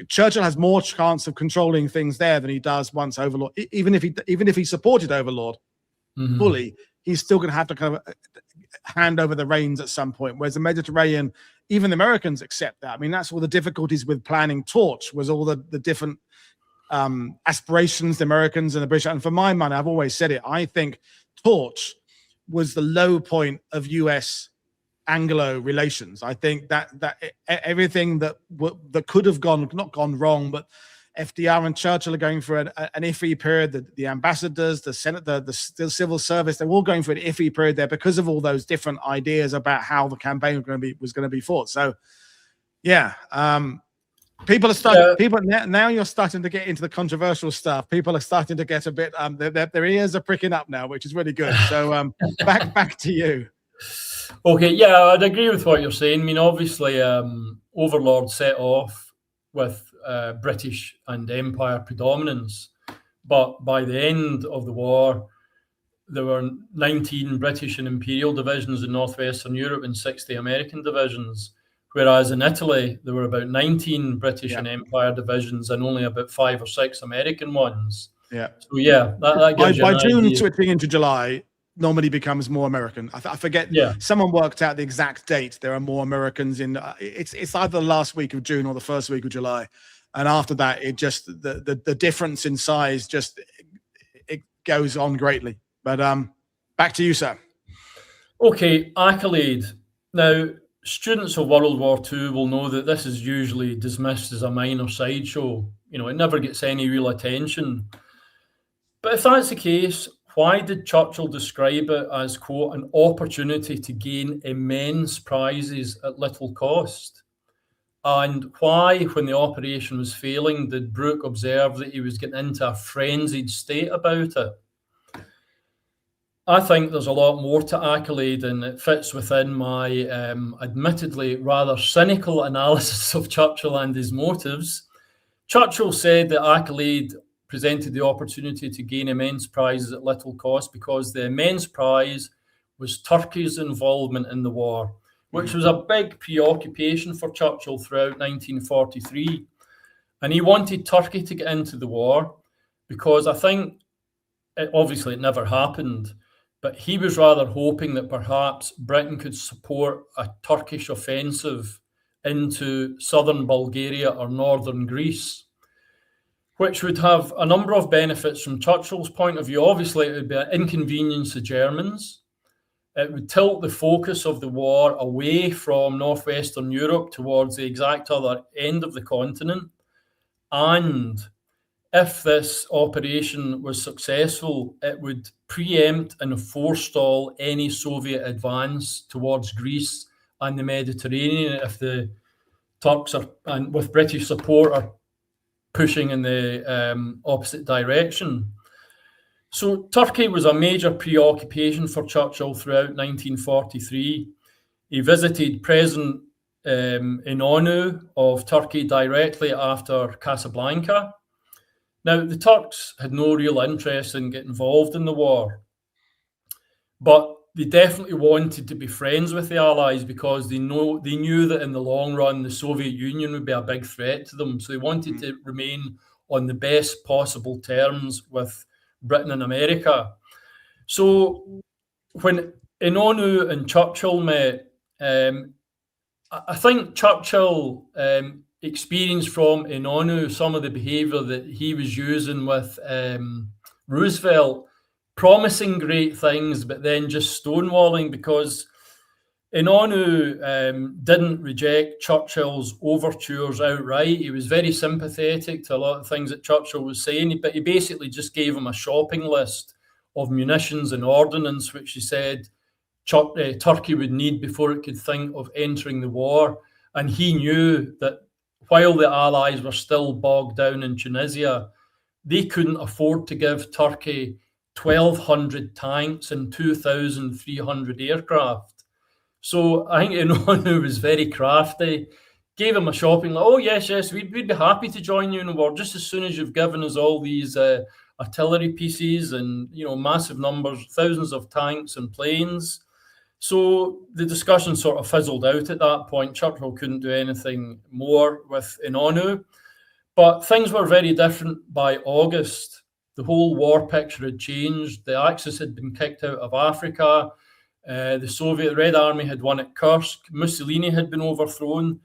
Churchill has more chance of controlling things there than he does once Overlord. Even if he supported Overlord fully, he's still going to have to kind of hand over the reins at some point. Whereas the Mediterranean, even the Americans accept that. I mean, that's all the difficulties with planning Torch, was all the different aspirations the Americans and the British. And for my money, I've always said it, I think Torch was the low point of US Anglo relations. I think that everything that could have not gone wrong, but FDR and Churchill are going through an iffy period. The ambassadors, the Senate, the civil service, they're all going through an iffy period there because of all those different ideas about how the campaign was going to be fought. So, yeah, people are starting. People now, you're starting to get into the controversial stuff. People are starting to get a bit. Their ears are pricking up now, which is really good. So, back to you. Okay, yeah, I'd agree with what you're saying. I mean, obviously, Overlord set off with British and Empire predominance, but by the end of the war, there were 19 British and Imperial divisions in northwestern Europe and 60 American divisions, whereas in Italy, there were about 19 British and Empire divisions and only about 5 or 6 American ones. Yeah. So, yeah, that gives you an by June idea. switching into July, Normandy becomes more American. I forget. Someone worked out the exact date. There are more Americans in. It's either the last week of June or the first week of July, and after that, it just the difference in size just it goes on greatly. But back to you, sir. Okay, Accolade. Now, students of World War II will know that this is usually dismissed as a minor sideshow. It never gets any real attention. But if that's the case, why did Churchill describe it as, quote, an opportunity to gain immense prizes at little cost? And why, when the operation was failing, did Brooke observe that he was getting into a frenzied state about it? I think there's a lot more to Accolade, and it fits within my admittedly rather cynical analysis of Churchill and his motives. Churchill said that Accolade presented the opportunity to gain immense prizes at little cost because the immense prize was Turkey's involvement in the war, which was a big preoccupation for Churchill throughout 1943. And he wanted Turkey to get into the war because I think, obviously it never happened, but he was rather hoping that perhaps Britain could support a Turkish offensive into southern Bulgaria or northern Greece, which would have a number of benefits from Churchill's point of view. Obviously, it would be an inconvenience to Germans. It would tilt the focus of the war away from northwestern Europe towards the exact other end of the continent. And if this operation was successful, it would preempt and forestall any Soviet advance towards Greece and the Mediterranean if the Turks are, and with British support, are pushing in the opposite direction. So Turkey was a major preoccupation for Churchill throughout 1943. He visited President Inonu of Turkey directly after Casablanca. Now, the Turks had no real interest in getting involved in the war, but they definitely wanted to be friends with the Allies because they knew that in the long run, the Soviet Union would be a big threat to them. So they wanted to remain on the best possible terms with Britain and America. So when Inonu and Churchill met, I think Churchill experienced from Inonu some of the behaviour that he was using with Roosevelt, promising great things, but then just stonewalling, because Inonu didn't reject Churchill's overtures outright. He was very sympathetic to a lot of things that Churchill was saying, but he basically just gave him a shopping list of munitions and ordnance, which he said Turkey would need before it could think of entering the war. And he knew that while the Allies were still bogged down in Tunisia, they couldn't afford to give Turkey 1,200 tanks and 2,300 aircraft. So I think Inonu was very crafty, gave him a shopping list. Oh, yes, we'd be happy to join you in the war just as soon as you've given us all these artillery pieces and, massive numbers, thousands of tanks and planes. So the discussion sort of fizzled out at that point. Churchill couldn't do anything more with Inonu. But things were very different by August. The whole war picture had changed. The Axis had been kicked out of Africa. The Soviet Red Army had won at Kursk. Mussolini had been overthrown.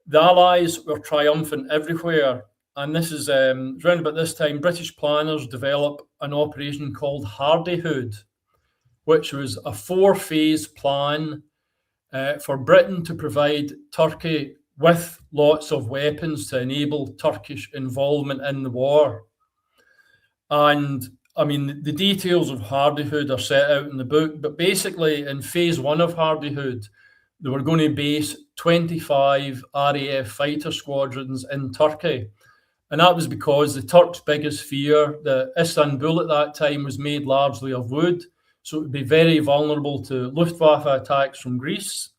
The Allies were triumphant everywhere. And this is around about this time, British planners developed an operation called Hardyhood, which was a 4-phase plan for Britain to provide Turkey with lots of weapons to enable Turkish involvement in the war. And I mean, the details of Hardyhood are set out in the book, but basically in phase 1 of Hardyhood, they were going to base 25 RAF fighter squadrons in Turkey. And that was because the Turks' biggest fear, that Istanbul at that time was made largely of wood, so it would be very vulnerable to Luftwaffe attacks from Greece.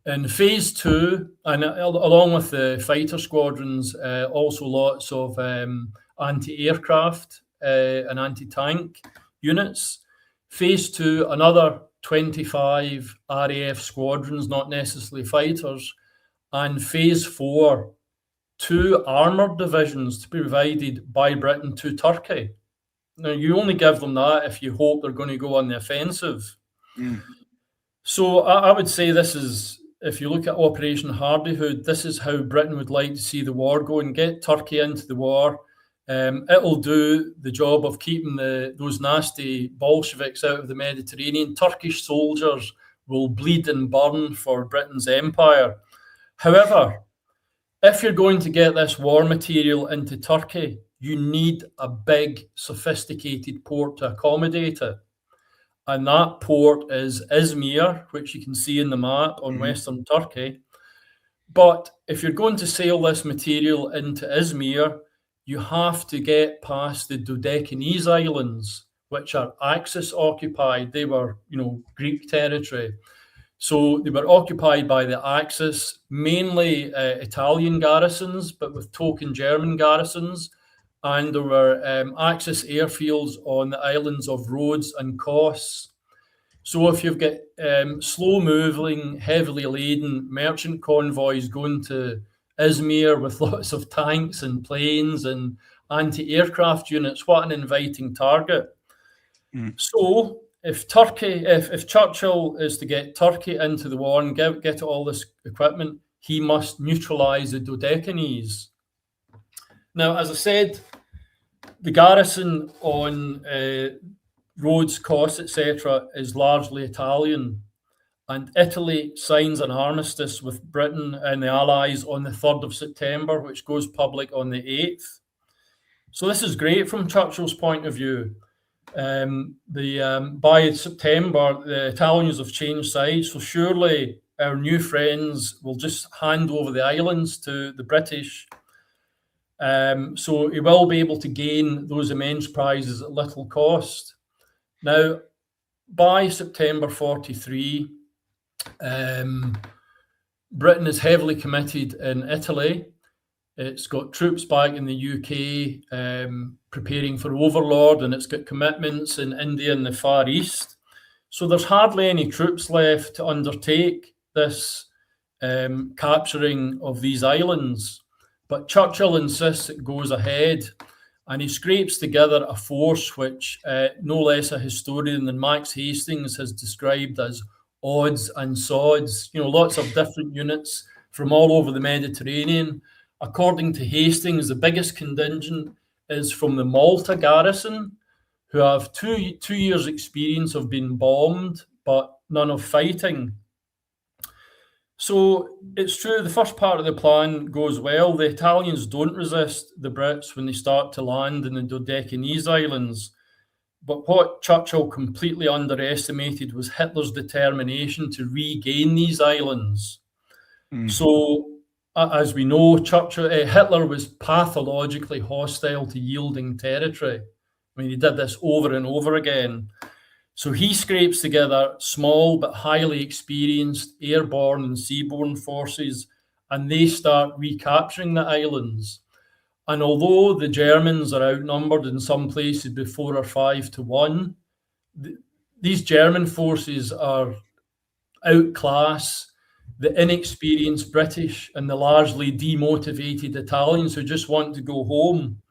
In phase 2, and along with the fighter squadrons, also lots of anti-aircraft and anti-tank units. Phase 2, another 25 RAF squadrons, not necessarily fighters. And phase 4, 2 armoured divisions to be provided by Britain to Turkey. Now, you only give them that if you hope they're going to go on the offensive. So I would say this is, if you look at Operation Hardyhood, this is how Britain would like to see the war go and get Turkey into the war. It'll do the job of keeping those nasty Bolsheviks out of the Mediterranean. Turkish soldiers will bleed and burn for Britain's empire. However, if you're going to get this war material into Turkey, you need a big, sophisticated port to accommodate it. And that port is Izmir, which you can see in the map on Western Turkey. But if you're going to sail this material into Izmir, you have to get past the Dodecanese Islands, which are Axis occupied. They were, Greek territory. So they were occupied by the Axis, mainly Italian garrisons, but with token German garrisons. And there were Axis airfields on the islands of Rhodes and Kos. So if you've got slow-moving, heavily laden merchant convoys going to Izmir with lots of tanks and planes and anti-aircraft units, what an inviting target. So if Churchill is to get Turkey into the war and get all this equipment, he must neutralise the Dodecanese. Now, as I said, the garrison on Rhodes, Kos, etc., is largely Italian, and Italy signs an armistice with Britain and the Allies on the 3rd of September, which goes public on the 8th. So this is great from Churchill's point of view. By September, the Italians have changed sides, so surely our new friends will just hand over the islands to the British. So he will be able to gain those immense prizes at little cost. Now, by September 43, Britain is heavily committed in Italy. It's got troops back in the UK preparing for Overlord, and it's got commitments in India and the Far East. So there's hardly any troops left to undertake this capturing of these islands. But Churchill insists it goes ahead, and he scrapes together a force which no less a historian than Max Hastings has described as odds and sods, lots of different units from all over the Mediterranean. According to Hastings, the biggest contingent is from the Malta garrison, who have two years' experience of being bombed, but none of fighting. So it's true, the first part of the plan goes well. The Italians don't resist the Brits when they start to land in the Dodecanese Islands. But what Churchill completely underestimated was Hitler's determination to regain these islands. So, as we know, Hitler was pathologically hostile to yielding territory. I mean, he did this over and over again. So he scrapes together small but highly experienced airborne and seaborne forces, and they start recapturing the islands. And although the Germans are outnumbered in some places by 4 or 5 to 1, these German forces are outclass the inexperienced British and the largely demotivated Italians who just want to go home.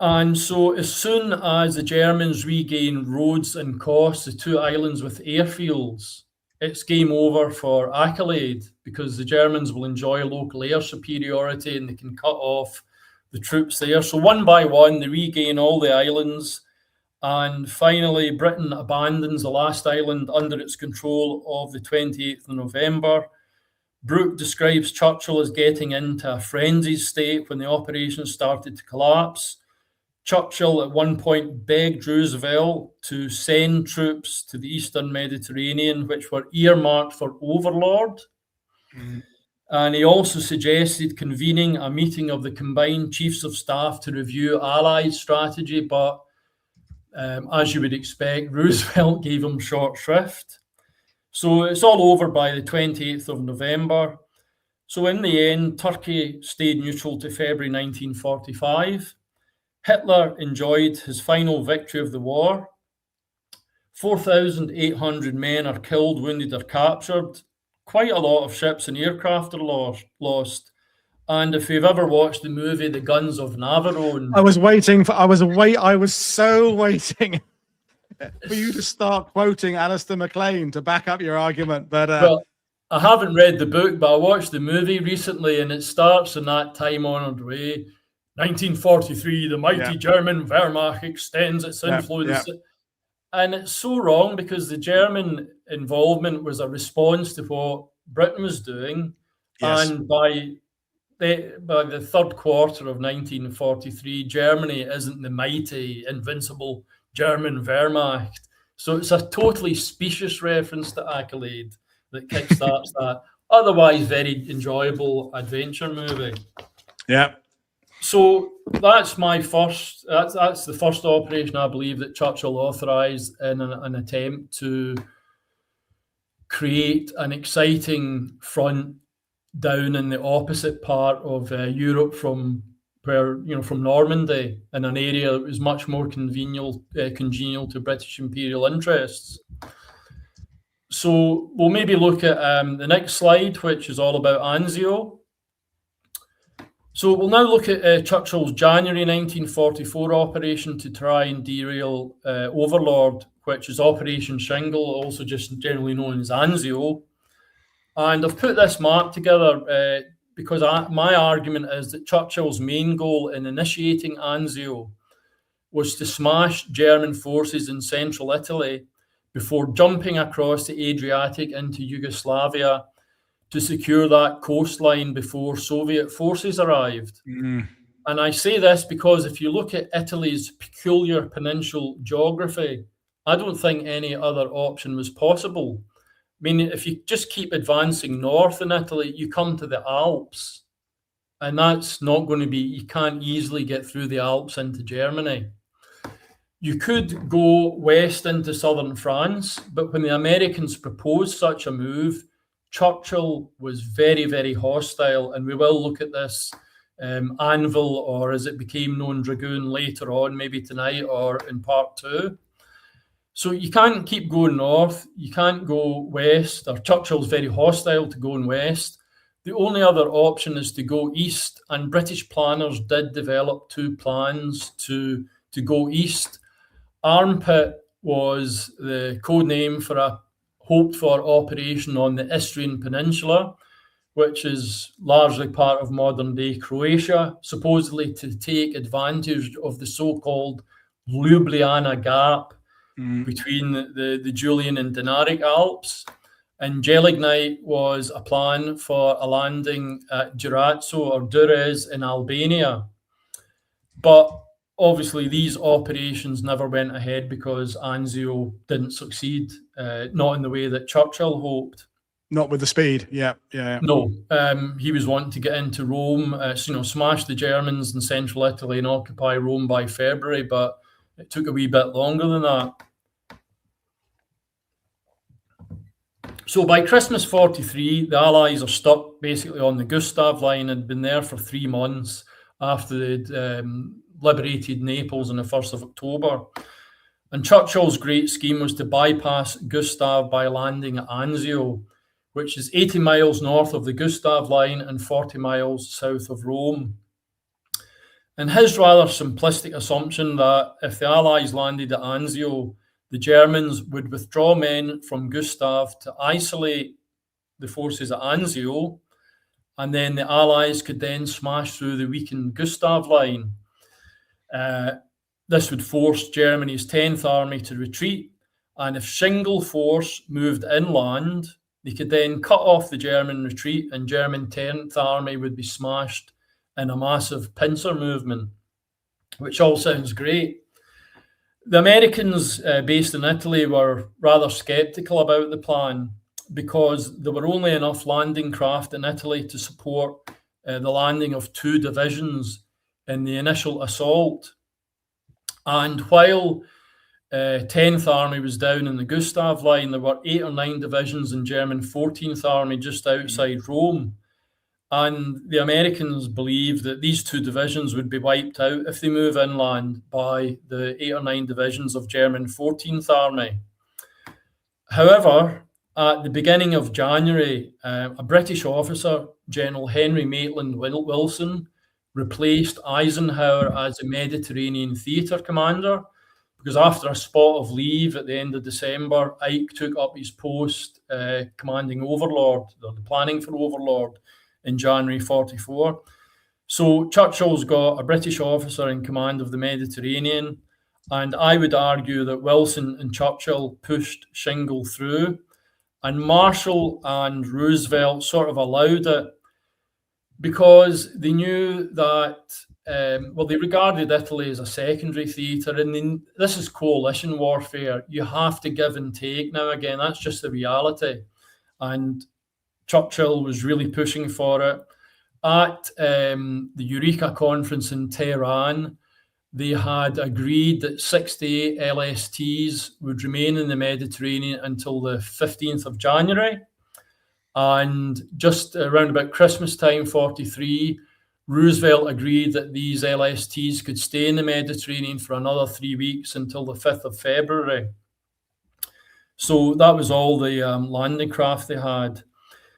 And so as soon as the Germans regain Rhodes and Kos, the two islands with airfields, it's game over for Accolade, because the Germans will enjoy local air superiority and they can cut off the troops there. So one by one, they regain all the islands. And finally, Britain abandons the last island under its control of the 28th of November. Brooke describes Churchill as getting into a frenzied state when the operation started to collapse. Churchill at one point begged Roosevelt to send troops to the Eastern Mediterranean, which were earmarked for Overlord. And he also suggested convening a meeting of the combined chiefs of staff to review Allied strategy, but as you would expect, Roosevelt gave him short shrift. So it's all over by the 28th of November. So in the end, Turkey stayed neutral to February 1945. Hitler enjoyed his final victory of the war. 4,800 men are killed, wounded, or captured. Quite a lot of ships and aircraft are lost. And if you've ever watched the movie The Guns of Navarone, I was so waiting for you to start quoting Alistair MacLean to back up your argument. But well, I haven't read the book, but I watched the movie recently, and it starts in that time-honored way. 1943, the mighty German Wehrmacht extends its influence. And it's so wrong, because the German involvement was a response to what Britain was doing. And by the third quarter of 1943, Germany isn't the mighty, invincible German Wehrmacht. So it's a totally specious reference to Accolade that kickstarts that otherwise very enjoyable adventure movie. Yeah. So that's the first operation I believe that Churchill authorised in an attempt to create an exciting front down in the opposite part of Europe from Normandy, in an area that was much more congenial to British imperial interests. So we'll maybe look at the next slide, which is all about Anzio. So we'll now look at Churchill's January 1944 operation to try and derail Overlord, which is Operation Shingle, also just generally known as Anzio. And I've put this map together because my argument is that Churchill's main goal in initiating Anzio was to smash German forces in central Italy before jumping across the Adriatic into Yugoslavia to secure that coastline before Soviet forces arrived. And I say this because if you look at Italy's peculiar peninsular geography, I don't think any other option was possible. I mean, if you just keep advancing north in Italy, you come to the Alps, and that's not going to be, you can't easily get through the Alps into Germany. You could go west into southern France, but when the Americans proposed such a move, Churchill was very, very hostile, and we will look at this Anvil, or as it became known, Dragoon, later on, maybe tonight or in part 2. So you can't keep going north, you can't go west, or Churchill's very hostile to going west. The only other option is to go east, and British planners did develop 2 plans to go east. Armpit was the code name for a hoped-for operation on the Istrian Peninsula, which is largely part of modern-day Croatia, supposedly to take advantage of the so-called Ljubljana Gap between the Julian and Dinaric Alps. And Gelignite was a plan for a landing at Durazzo or Durrës in Albania. But obviously these operations never went ahead because Anzio didn't succeed, not in the way that Churchill hoped. Not with the speed, yeah. No, he was wanting to get into Rome, smash the Germans in central Italy and occupy Rome by February, but it took a wee bit longer than that. So by Christmas 43, the Allies are stuck basically on the Gustav line and had been there for 3 months after they'd liberated Naples on the 1st of October. And Churchill's great scheme was to bypass Gustav by landing at Anzio, which is 80 miles north of the Gustav line and 40 miles south of Rome. And his rather simplistic assumption that if the Allies landed at Anzio, the Germans would withdraw men from Gustav to isolate the forces at Anzio, and then the Allies could then smash through the weakened Gustav line. This would force Germany's 10th Army to retreat, and if Shingle force moved inland, they could then cut off the German retreat, and German 10th Army would be smashed in a massive pincer movement, which all sounds great. The Americans based in Italy were rather sceptical about the plan because there were only enough landing craft in Italy to support the landing of 2 divisions in the initial assault. And while 10th Army was down in the Gustav line, there were 8 or 9 divisions in German 14th Army just outside Rome. And the Americans believed that these 2 divisions would be wiped out if they move inland by the 8 or 9 divisions of German 14th Army. However, at the beginning of January, a British officer, General Henry Maitland Wilson, replaced Eisenhower as the Mediterranean theatre commander, because after a spot of leave at the end of December, Ike took up his post commanding Overlord, or the planning for Overlord, in January 44. So Churchill's got a British officer in command of the Mediterranean, and I would argue that Wilson and Churchill pushed Shingle through, and Marshall and Roosevelt sort of allowed it because they knew that, they regarded Italy as a secondary theatre, and this is coalition warfare. You have to give and take now again. That's just the reality. And Churchill was really pushing for it. at the Eureka conference in Tehran, they had agreed that 68 LSTs would remain in the Mediterranean until the 15th of January. And just around about Christmas time, 43, Roosevelt agreed that these LSTs could stay in the Mediterranean for another 3 weeks until the 5th of February. So that was all the landing craft they had.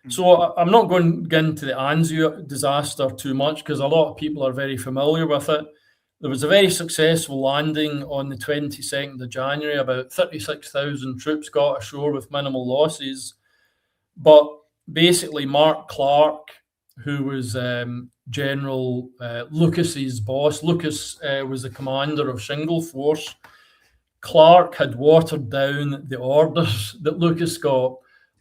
So I'm not going to get into the Anzio disaster too much because a lot of people are very familiar with it. There was a very successful landing on the 22nd of January. About 36,000 troops got ashore with minimal losses. But basically, Mark Clark, who was General Lucas's boss, Lucas was the commander of Shingle Force. Clark had watered down the orders that Lucas got.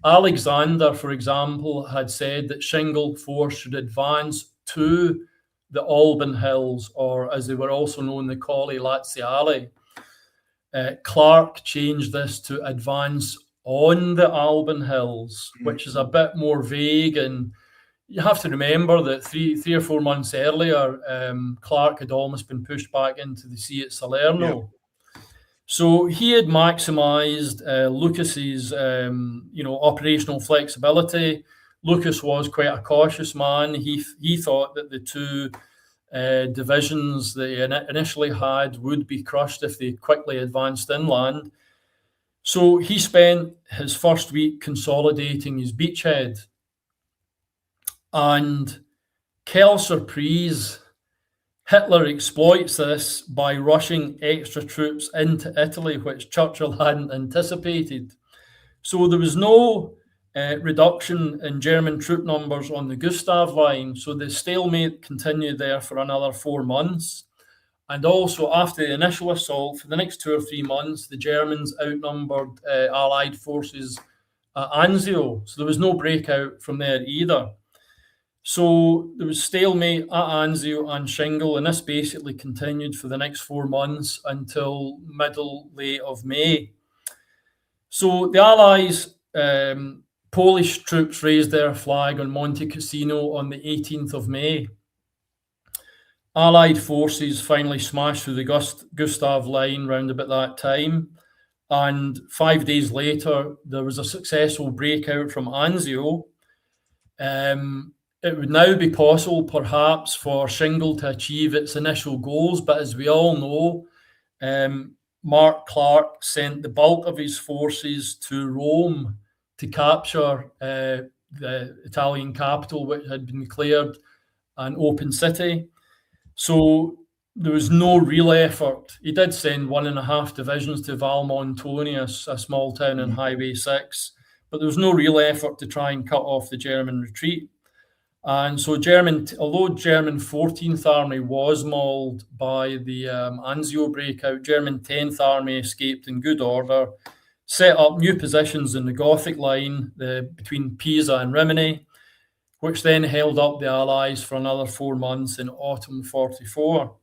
Alexander, for example, had said that Shingle Force should advance to the Alban Hills, or as they were also known, the Colli Laziali. Clark changed this to advance on the Alban Hills, which is a bit more vague. And you have to remember that three or 4 months earlier, Clark had almost been pushed back into the sea at Salerno. Yeah. So he had maximized Lucas's, operational flexibility. Lucas was quite a cautious man. He thought that the two divisions they initially had would be crushed if they quickly advanced inland. So he spent his first week consolidating his beachhead. And quelle surprise, Hitler exploits this by rushing extra troops into Italy, which Churchill hadn't anticipated. So there was no reduction in German troop numbers on the Gustav line. So the stalemate continued there for another 4 months. And also after the initial assault, for the next 2 or 3 months, the Germans outnumbered Allied forces at Anzio. So there was no breakout from there either. So there was stalemate at Anzio and Shingle, and this basically continued for the next 4 months until late of May. So the Allies, Polish troops raised their flag on Monte Cassino on the 18th of May. Allied forces finally smashed through the Gustav line round about that time. And 5 days later, there was a successful breakout from Anzio. It would now be possible, perhaps, for Shingle to achieve its initial goals. But as we all know, Mark Clark sent the bulk of his forces to Rome to capture the Italian capital, which had been declared an open city. So there was no real effort. He did send 1.5 divisions to Valmontone, a small town on Highway 6, but there was no real effort to try and cut off the German retreat. And so although German 14th Army was mauled by the Anzio breakout, German 10th Army escaped in good order, set up new positions in the Gothic line between Pisa and Rimini, which then held up the Allies for another 4 months in autumn 44.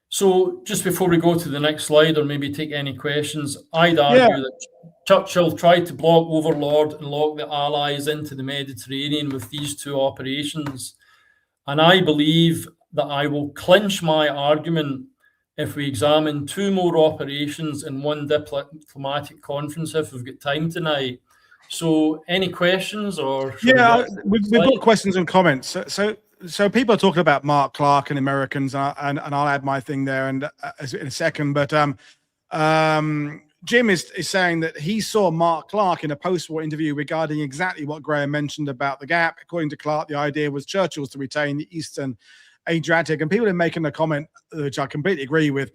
So just before we go to the next slide, or maybe take any questions, I'd argue that Churchill tried to block Overlord and lock the Allies into the Mediterranean with these 2 operations. And I believe that I will clinch my argument if we examine 2 more operations in one diplomatic conference, if we've got time tonight. So any questions? Or we've got questions and comments. So people are talking about Mark Clark and Americans, and I'll add my thing there in a second. But Jim is saying that he saw Mark Clark in a post-war interview regarding exactly what Graeme mentioned about the gap. According to Clark, the idea was Churchill's to retain the Eastern Adriatic. And people are making a comment, which I completely agree with.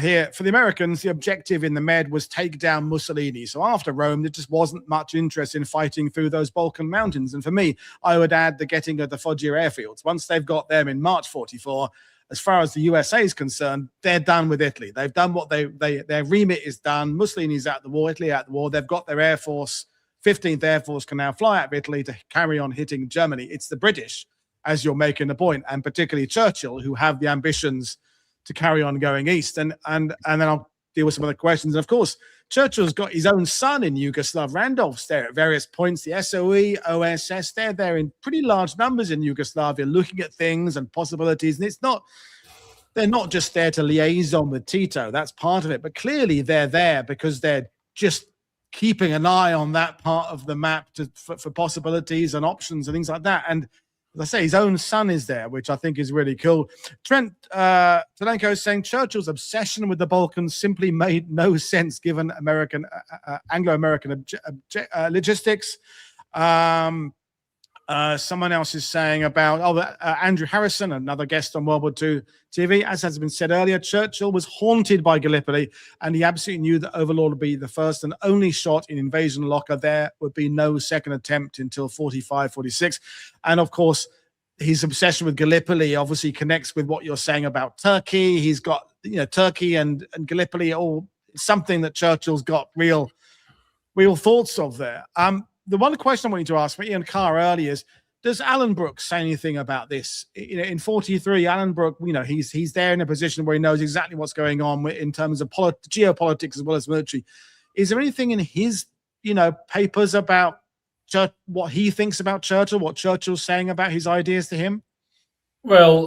Here, for the Americans, the objective in the Med was take down Mussolini. So after Rome, there just wasn't much interest in fighting through those Balkan mountains. And for me, I would add the getting of the Foggia airfields. Once they've got them in March 44, as far as the USA is concerned, they're done with Italy. They've done what their remit is done. Mussolini's out the war, Italy out the war. They've got their Air Force. 15th Air Force can now fly out of Italy to carry on hitting Germany. It's the British, as you're making the point, and particularly Churchill, who have the ambitions to carry on going east. And then I'll deal with some other questions. And of course, Churchill's got his own son in Yugoslav. Randolph's there at various points. The SOE, OSS, they're there in pretty large numbers in Yugoslavia, looking at things and possibilities. And they're not just there to liaison with Tito. That's part of it. But clearly they're there because they're just keeping an eye on that part of the map for possibilities and options and things like that. And as I say, his own son is there, which I think is really cool. Trent Telenko is saying Churchill's obsession with the Balkans simply made no sense given Anglo-American logistics. Someone else is saying about Andrew Harrison, another guest on World War II TV. As has been said earlier, Churchill was haunted by Gallipoli, and he absolutely knew that Overlord would be the first and only shot in invasion locker. There would be no second attempt until 45, 46. And of course, his obsession with Gallipoli obviously connects with what you're saying about Turkey. He's got, Turkey and Gallipoli, all something that Churchill's got real thoughts of there. The one question I wanted to ask for Ian Carr earlier is, does Alan Brooks say anything about this? In 43, Alan Brooks, he's there in a position where he knows exactly what's going on in terms of geopolitics as well as military. Is there anything in his, papers about what he thinks about Churchill, what Churchill's saying about his ideas to him? Well,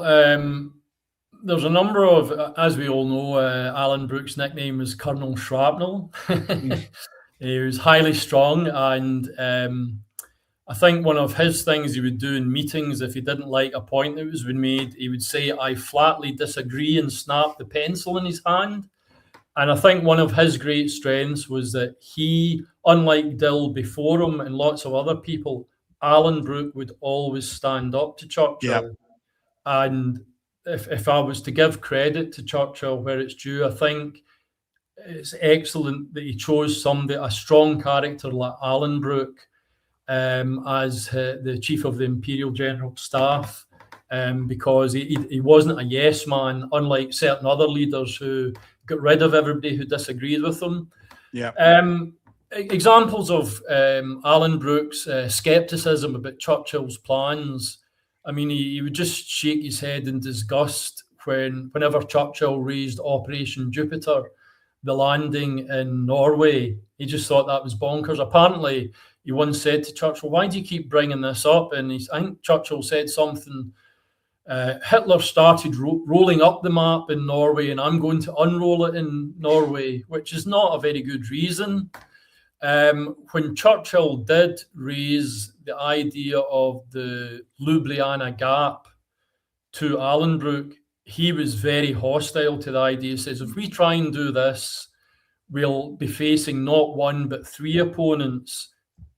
there's a number of, as we all know, Alan Brooks' nickname was Colonel Shrapnel. He was highly strung, and I think one of his things he would do in meetings, if he didn't like a point that was been made, he would say, "I flatly disagree," and snap the pencil in his hand. And I think one of his great strengths was that he, unlike Dill before him and lots of other people, Alan Brooke would always stand up to Churchill. Yep. And if I was to give credit to Churchill where it's due, I think it's excellent that he chose somebody, a strong character like Alan Brooke, as the chief of the Imperial General Staff, because he wasn't a yes man, unlike certain other leaders who got rid of everybody who disagreed with them. Yeah. Examples of Alan Brooke's skepticism about Churchill's plans. I mean, he would just shake his head in disgust whenever Churchill raised Operation Jupiter, the landing in Norway. He just thought that was bonkers. Apparently, he once said to Churchill, "Why do you keep bringing this up?" And I think Churchill said something, Hitler started rolling up the map in Norway, and I'm going to unroll it in Norway, which is not a very good reason. When Churchill did raise the idea of the Ljubljana Gap to Alan Brooke, he was very hostile to the idea. He says, if we try and do this, we'll be facing not one, but three opponents: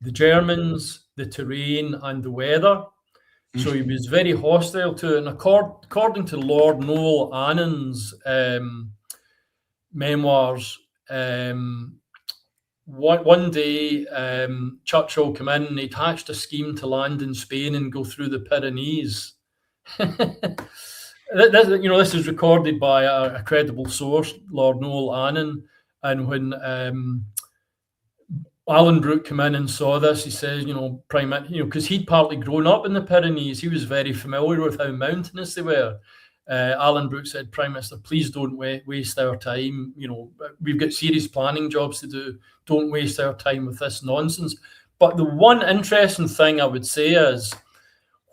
the Germans, the terrain, and the weather. So he was very hostile to it. And according to Lord Noel Annan's memoirs, one day Churchill came in and he'd hatched a scheme to land in Spain and go through the Pyrenees. This is recorded by a credible source, Lord Noel Annan. And when Alan Brooke came in and saw this, he says, because he'd partly grown up in the Pyrenees, he was very familiar with how mountainous they were. Alan Brooke said, "Prime Minister, please don't waste our time. We've got serious planning jobs to do. Don't waste our time with this nonsense." But the one interesting thing I would say is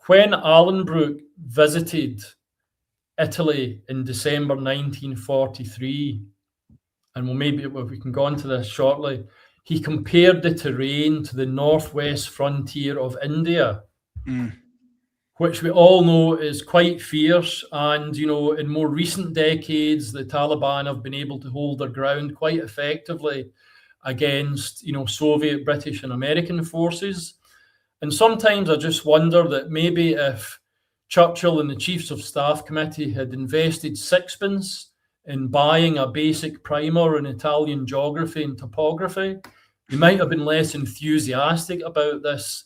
when Alan Brooke visited Italy in December 1943, and maybe we can go on to this shortly, he compared the terrain to the northwest frontier of India, which we all know is quite fierce. And, in more recent decades, the Taliban have been able to hold their ground quite effectively against, Soviet, British, and American forces. And sometimes I just wonder that maybe if Churchill and the Chiefs of Staff Committee had invested sixpence in buying a basic primer in Italian geography and topography, they might have been less enthusiastic about this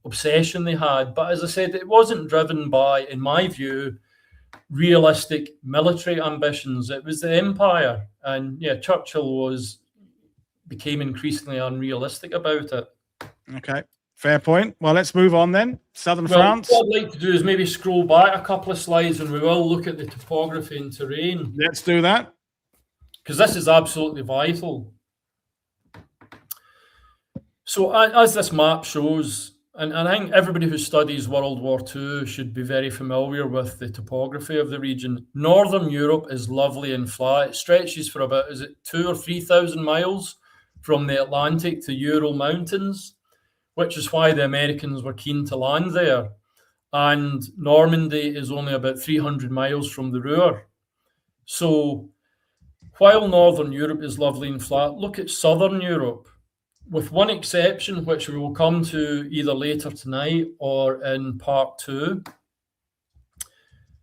obsession they had. But as I said, it wasn't driven by, in my view, realistic military ambitions. It was the empire. And Churchill became increasingly unrealistic about it. Okay. Fair point. Well, let's move on then. Southern France. What I'd like to do is maybe scroll back a couple of slides and we will look at the topography and terrain. Let's do that. because this is absolutely vital. So as this map shows, and I think everybody who studies World War II should be very familiar with the topography of the region. Northern Europe is lovely and flat. It stretches for about, is it 2,000 or 3,000 miles from the Atlantic to Ural Mountains, which is why the Americans were keen to land there. And Normandy is only about 300 miles from the Ruhr. So while Northern Europe is lovely and flat, look at Southern Europe. With one exception, which we will come to either later tonight or in part 2,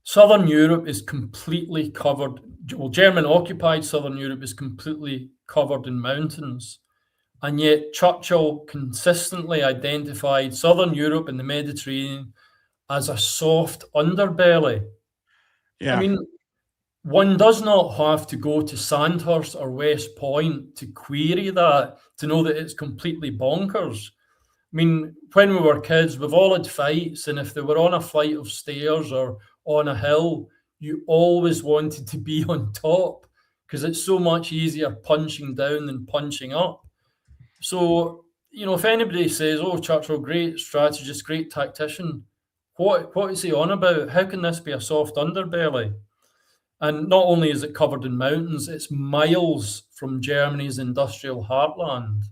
Southern Europe is completely covered. Well, German-occupied Southern Europe is completely covered in mountains. And yet Churchill consistently identified Southern Europe and the Mediterranean as a soft underbelly. Yeah. I mean, one does not have to go to Sandhurst or West Point to query that, to know that it's completely bonkers. I mean, when we were kids, we've all had fights, and if they were on a flight of stairs or on a hill, you always wanted to be on top because it's so much easier punching down than punching up. So, you know, if anybody says, oh, Churchill, great strategist, great tactician, what is he on about? How can this be a soft underbelly? And not only is it covered in mountains, it's miles from Germany's industrial heartland.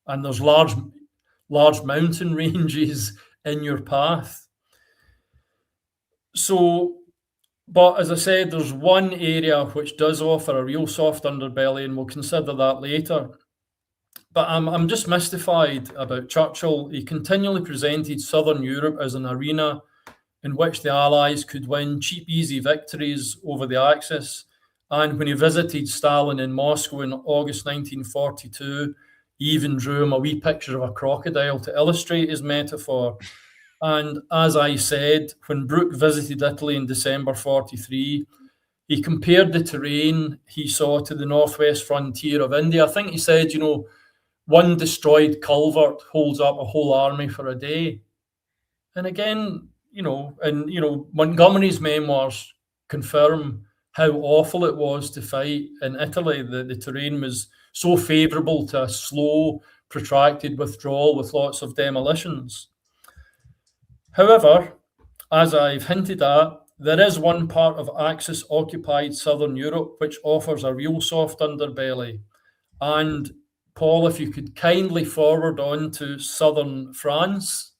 And there's large mountain ranges in your path. So, but as I said, there's one area which does offer a real soft underbelly, and we'll consider that later. But I'm just mystified about Churchill. He continually presented Southern Europe as an arena in which the Allies could win cheap, easy victories over the Axis. And when he visited Stalin in Moscow in August 1942, he even drew him a wee picture of a crocodile to illustrate his metaphor. And as I said, when Brooke visited Italy in December 1943, he compared the terrain he saw to the northwest frontier of India. I think he said, you know, one destroyed culvert holds up a whole army for a day. And again, Montgomery's memoirs confirm how awful it was to fight in Italy. The terrain was so favourable to a slow, protracted withdrawal with lots of demolitions. However, as I've hinted at, there is one part of Axis-occupied Southern Europe which offers a real soft underbelly. And Paul, if you could kindly forward on to Southern France.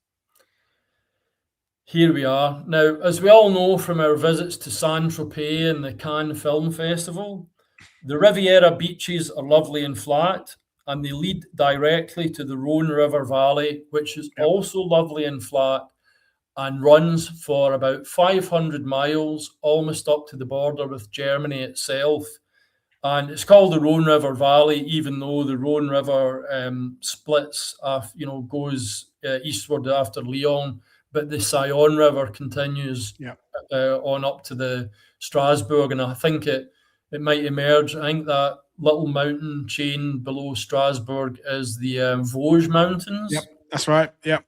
Here we are. Now, as we all know from our visits to Saint-Tropez and the Cannes Film Festival, the Riviera beaches are lovely and flat, and they lead directly to the Rhone River Valley, which is also lovely and flat, and runs for about 500 miles, almost up to the border with Germany itself. And it's called the Rhone River Valley, even though the Rhone River splits, goes eastward after Lyon. But the Saône River continues on up to the Strasbourg, and I think it might emerge. I think that little mountain chain below Strasbourg is the Vosges Mountains. Yep, that's right. Yep.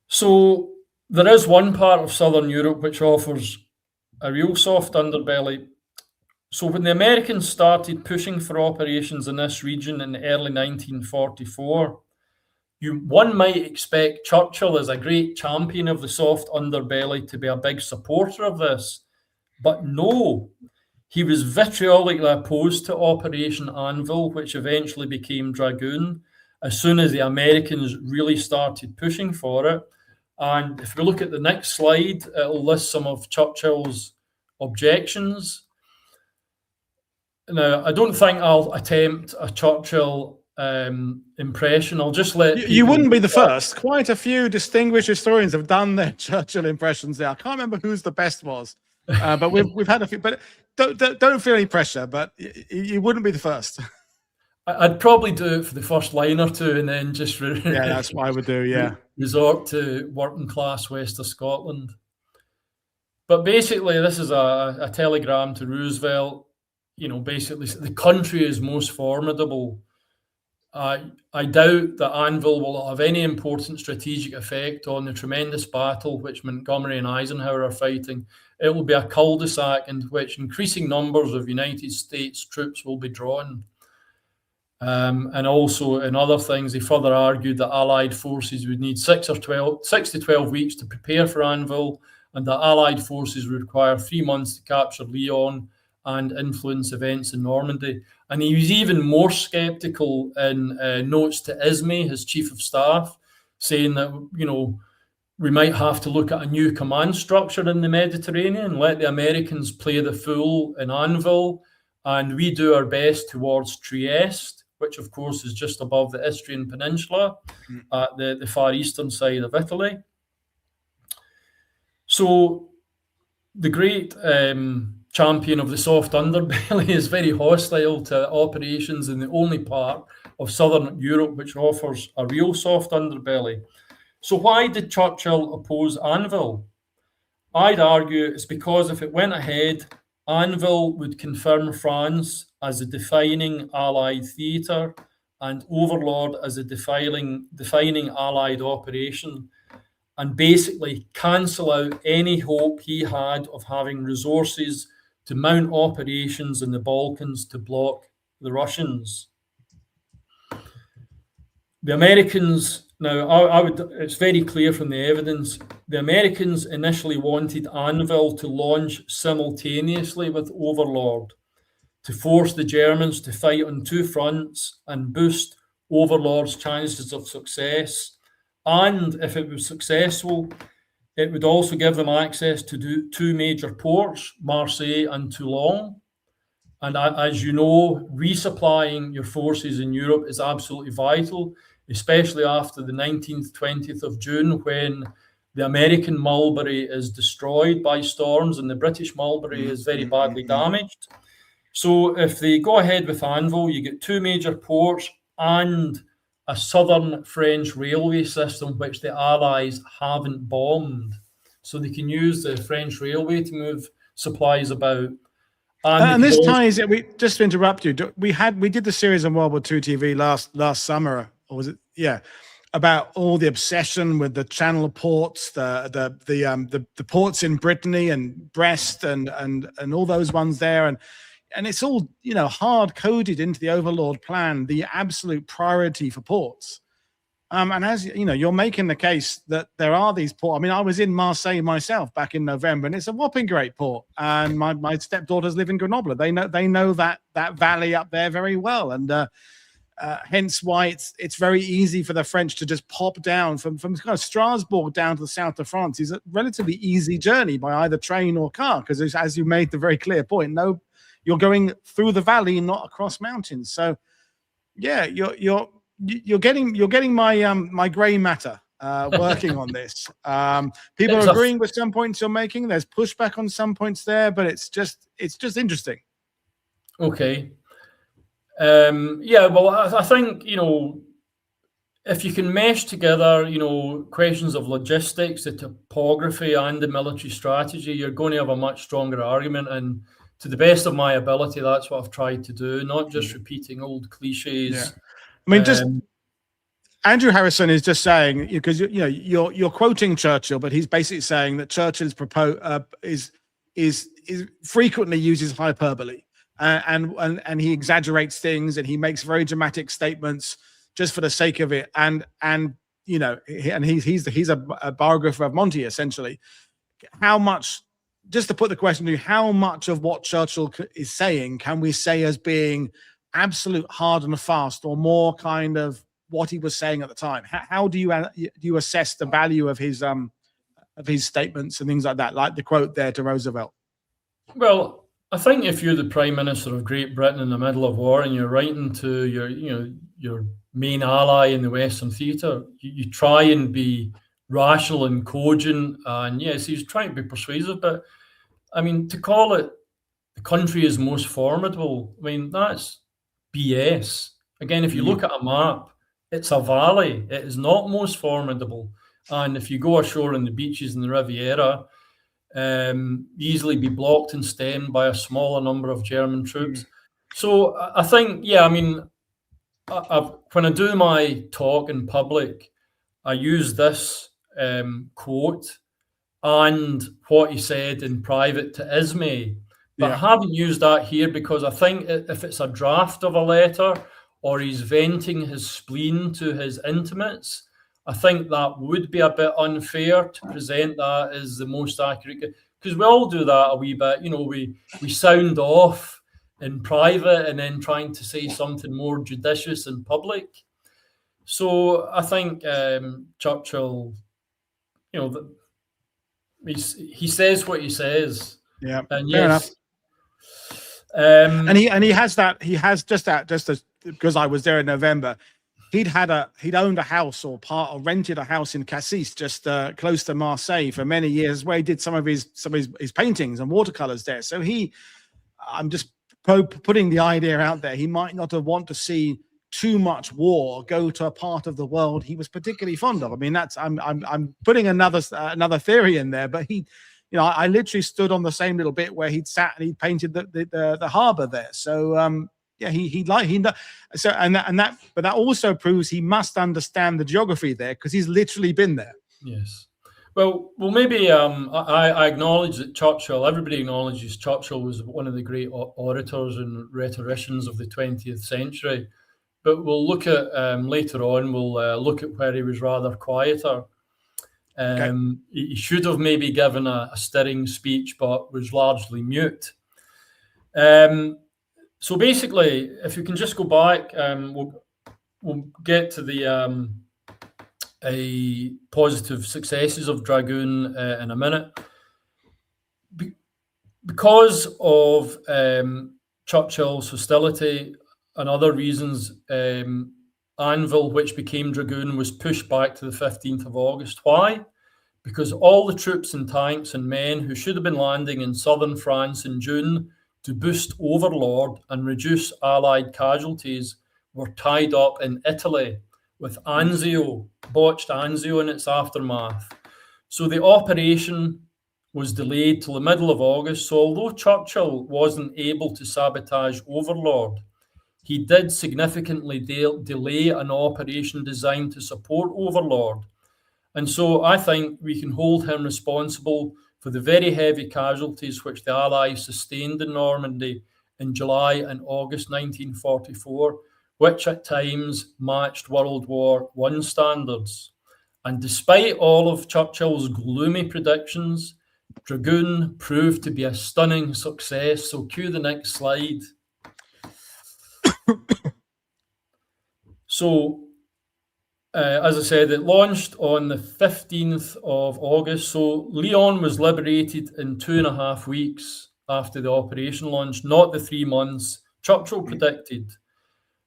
So there is one part of Southern Europe which offers a real soft underbelly. So when the Americans started pushing for operations in this region in early 1944, one might expect Churchill, as a great champion of the soft underbelly, to be a big supporter of this. But no, he was vitriolically opposed to Operation Anvil, which eventually became Dragoon, as soon as the Americans really started pushing for it. And if we look at the next slide, it'll list some of Churchill's objections. Now, I don't think I'll attempt a Churchill impression. I'll just let you wouldn't be the first. Quite a few distinguished historians have done their Churchill impressions there. I can't remember who's the best was, but we've had a few. But don't feel any pressure. But you wouldn't be the first. I'd probably do it for the first line or two, and then just that's what I would do. Yeah, resort to working class west of Scotland. But basically, this is a telegram to Roosevelt. Basically, the country is most formidable. I doubt that Anvil will have any important strategic effect on the tremendous battle which Montgomery and Eisenhower are fighting. It will be a cul-de-sac in which increasing numbers of United States troops will be drawn. And also in other things, they further argued that Allied forces would need 6 to 12 weeks to prepare for Anvil, and that Allied forces would require 3 months to capture Lyon and influence events in Normandy. And he was even more sceptical in notes to Ismay, his chief of staff, saying that, we might have to look at a new command structure in the Mediterranean, let the Americans play the fool in Anvil, and we do our best towards Trieste, which of course is just above the Istrian Peninsula at the far eastern side of Italy. So the great champion of the soft underbelly is very hostile to operations in the only part of southern Europe which offers a real soft underbelly. So why did Churchill oppose Anvil? I'd argue it's because if it went ahead, Anvil would confirm France as a defining Allied theatre and Overlord as a defining Allied operation, and basically cancel out any hope he had of having resources to mount operations in the Balkans to block the Russians. The Americans, now it's very clear from the evidence, the Americans initially wanted Anvil to launch simultaneously with Overlord to force the Germans to fight on 2 fronts and boost Overlord's chances of success. And if it was successful, it would also give them access to 2 major ports, Marseille and Toulon. And as you know, resupplying your forces in Europe is absolutely vital, especially after the 19th, 20th of June, when the American Mulberry is destroyed by storms and the British Mulberry is very badly damaged. So if they go ahead with Anvil, you get 2 major ports and a southern French railway system which the Allies haven't bombed. So they can use the French railway to move supplies about. And this ties it. Just to interrupt you, we did the series on World War II TV last summer, or was it? Yeah, about all the obsession with the Channel ports, the ports in Brittany and Brest and all those ones there, and it's all hard coded into the Overlord plan, the absolute priority for ports. And as you're making the case that there are these ports. I mean, I was in Marseille myself back in November, and it's a whopping great port. And my stepdaughters live in Grenoble. They know that valley up there very well, and hence why it's very easy for the French to just pop down from kind of Strasbourg down to the south of France. Is a relatively easy journey by either train or car, because as you made the very clear point, you're going through the valley, not across mountains. So, yeah, you're getting my grey matter working on this. People are agreeing with some points you're making. There's pushback on some points there, but it's just interesting. Okay. Yeah. Well, I think if you can mesh together, questions of logistics, the topography, and the military strategy, you're going to have a much stronger argument. And to the best of my ability, that's what I've tried to do, not just repeating old cliches. Yeah. I mean, just Andrew Harrison is just saying, because you're quoting Churchill, but he's basically saying that Churchill's is frequently uses hyperbole, and he exaggerates things, and he makes very dramatic statements just for the sake of it, and he's a biographer of Monty essentially. How much? Just to put the question to you, how much of what Churchill is saying can we say as being absolute hard and fast, or more kind of what he was saying at the time? How do you assess the value of his statements and things like that, like the quote there to Roosevelt? Well, I think if you're the Prime Minister of Great Britain in the middle of war and you're writing to your main ally in the Western theatre, you try and be rational and cogent, and yes, he's trying to be persuasive, but I mean, to call it the country is most formidable, I mean, that's BS. Again, if you look at a map, it's a valley. It is not most formidable. And if you go ashore on the beaches in the Riviera, easily be blocked and stemmed by a smaller number of German troops. So I think, yeah, I mean, when I do my talk in public, I use this quote and what he said in private to Ismay. But I haven't used that here because I think if it's a draft of a letter or he's venting his spleen to his intimates, I think that would be a bit unfair to present that as the most accurate, because we all do that a wee bit. We sound off in private and then trying to say something more judicious in public. So I think Churchill, he says what he said. Yeah, and fair enough. And he has because I was there in November. He'd owned a house or rented a house in Cassis, just close to Marseille, for many years, where he did some of his paintings and watercolors there. So I'm just putting the idea out there. He might not have want to see too much war go to a part of the world he was particularly fond of. I mean, I'm putting another theory in there, but I literally stood on the same little bit where he'd sat and he painted the harbor there. So but that also proves he must understand the geography there, because he's literally been there. Yes. Well, maybe I acknowledge that everybody acknowledges Churchill was one of the great orators and rhetoricians of the 20th century. But we'll look at later on, we'll look at where he was rather quieter. He should have maybe given a stirring speech, but was largely mute. So basically, if you can just go back, we'll get to the positive successes of Dragoon in a minute. Because of Churchill's hostility and other reasons, Anvil, which became Dragoon, was pushed back to the 15th of August. Why? Because all the troops and tanks and men who should have been landing in southern France in June to boost Overlord and reduce Allied casualties were tied up in Italy with botched Anzio in its aftermath. So the operation was delayed till the middle of August. So although Churchill wasn't able to sabotage Overlord, he did significantly delay an operation designed to support Overlord. And so I think we can hold him responsible for the very heavy casualties which the Allies sustained in Normandy in July and August 1944, which at times matched World War I standards. And despite all of Churchill's gloomy predictions, Dragoon proved to be a stunning success. So cue the next slide. So, as I said, it launched on the 15th of August. So Lyon was liberated in 2.5 weeks after the operation launched, not the 3 months Churchill predicted.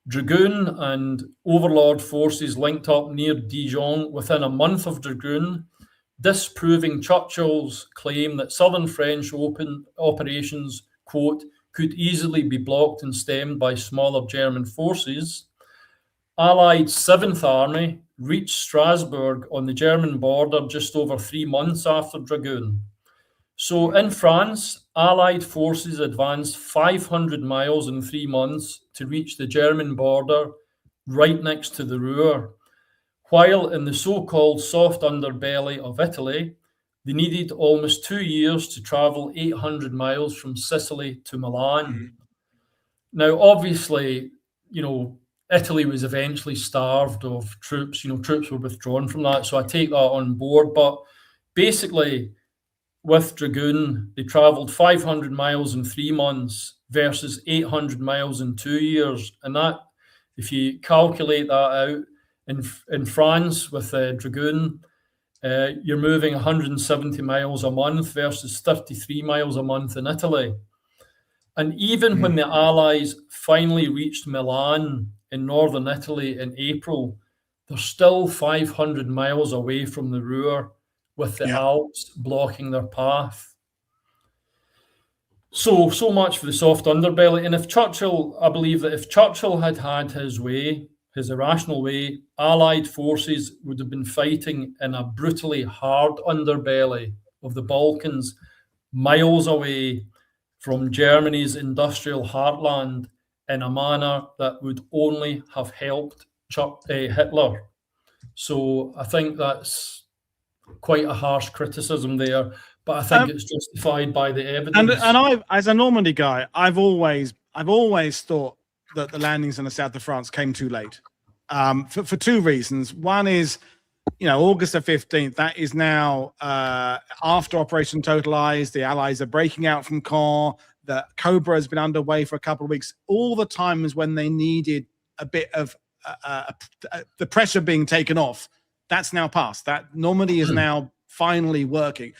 Dragoon and Overlord forces linked up near Dijon within a month of Dragoon, disproving Churchill's claim that southern French operations, quote, could easily be blocked and stemmed by smaller German forces. Allied 7th Army reached Strasbourg on the German border just over 3 months after Dragoon. So in France, Allied forces advanced 500 miles in 3 months to reach the German border right next to the Ruhr, while in the so-called soft underbelly of Italy, they needed almost 2 years to travel 800 miles from Sicily to Milan. Now, obviously, Italy was eventually starved of troops. Troops were withdrawn from that, so I take that on board. But basically, with Dragoon, they travelled 500 miles in 3 months versus 800 miles in 2 years. And that, if you calculate that out, in France with Dragoon, you're moving 170 miles a month versus 33 miles a month in Italy. And even when the Allies finally reached Milan in northern Italy in April, they're still 500 miles away from the Ruhr, with the Alps blocking their path. So much for the soft underbelly. And I believe that if Churchill had had his way, his irrational way, Allied forces would have been fighting in a brutally hard underbelly of the Balkans, miles away from Germany's industrial heartland, in a manner that would only have helped Hitler. So I think that's quite a harsh criticism there, but I think it's justified by the evidence. And I, as a Normandy guy, I've always thought that the landings in the south of France came too late, for two reasons. One is, August the 15th. That is now after Operation Total Eyes. The Allies are breaking out from Caen. The Cobra has been underway for a couple of weeks. All the times when they needed a bit of the pressure being taken off, that's now passed. That Normandy is now finally working.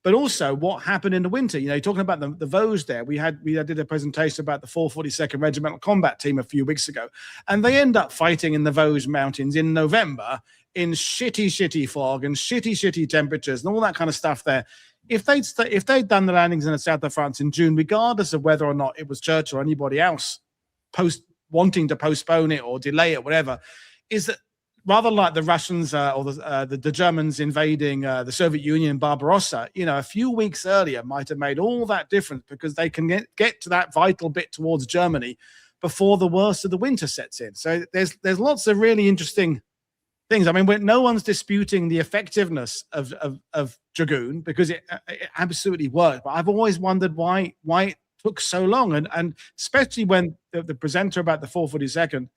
But also what happened in the winter, talking about the Vosges there, we did a presentation about the 442nd Regimental Combat Team a few weeks ago, and they end up fighting in the Vosges Mountains in November in shitty fog and shitty temperatures and all that kind of stuff there. If they'd done the landings in the south of France in June, regardless of whether or not it was Churchill or anybody else wanting to postpone it or delay it, whatever, is that rather like the Russians or the Germans invading the Soviet Union in Barbarossa, a few weeks earlier might have made all that difference, because they can get to that vital bit towards Germany before the worst of the winter sets in. So there's lots of really interesting things. I mean, no one's disputing the effectiveness of Dragoon, because it absolutely worked. But I've always wondered why it took so long, and especially when the presenter about the 442nd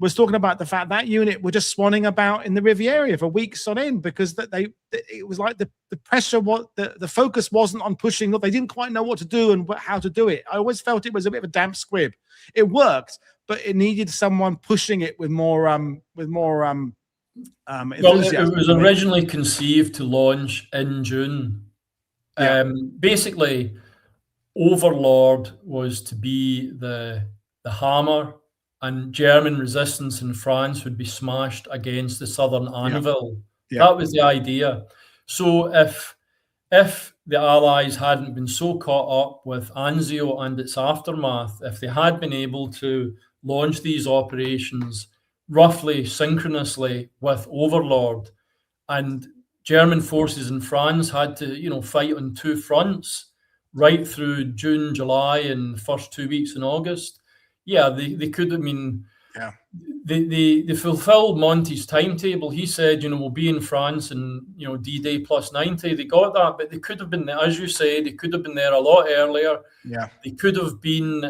was talking about the fact that unit were just swanning about in the Riviera for weeks on end, because it was like the pressure, the focus wasn't on pushing. They didn't quite know what to do and how to do it. I always felt it was a bit of a damp squib. It worked, but it needed someone pushing it with more enthusiasm. Well, it was originally conceived to launch in June. Yeah. Basically, Overlord was to be the hammer, and German resistance in France would be smashed against the southern anvil. Yeah. That was the idea. So if the Allies hadn't been so caught up with Anzio and its aftermath, if they had been able to launch these operations roughly synchronously with Overlord, and German forces in France had to, fight on two fronts right through June, July, and the first 2 weeks in August. Yeah, they could. I mean, yeah, they fulfilled Monty's timetable. He said, we'll be in France and D-Day plus 90. They got that, but they could have been there, as you say, they could have been there a lot earlier. Yeah, they could have been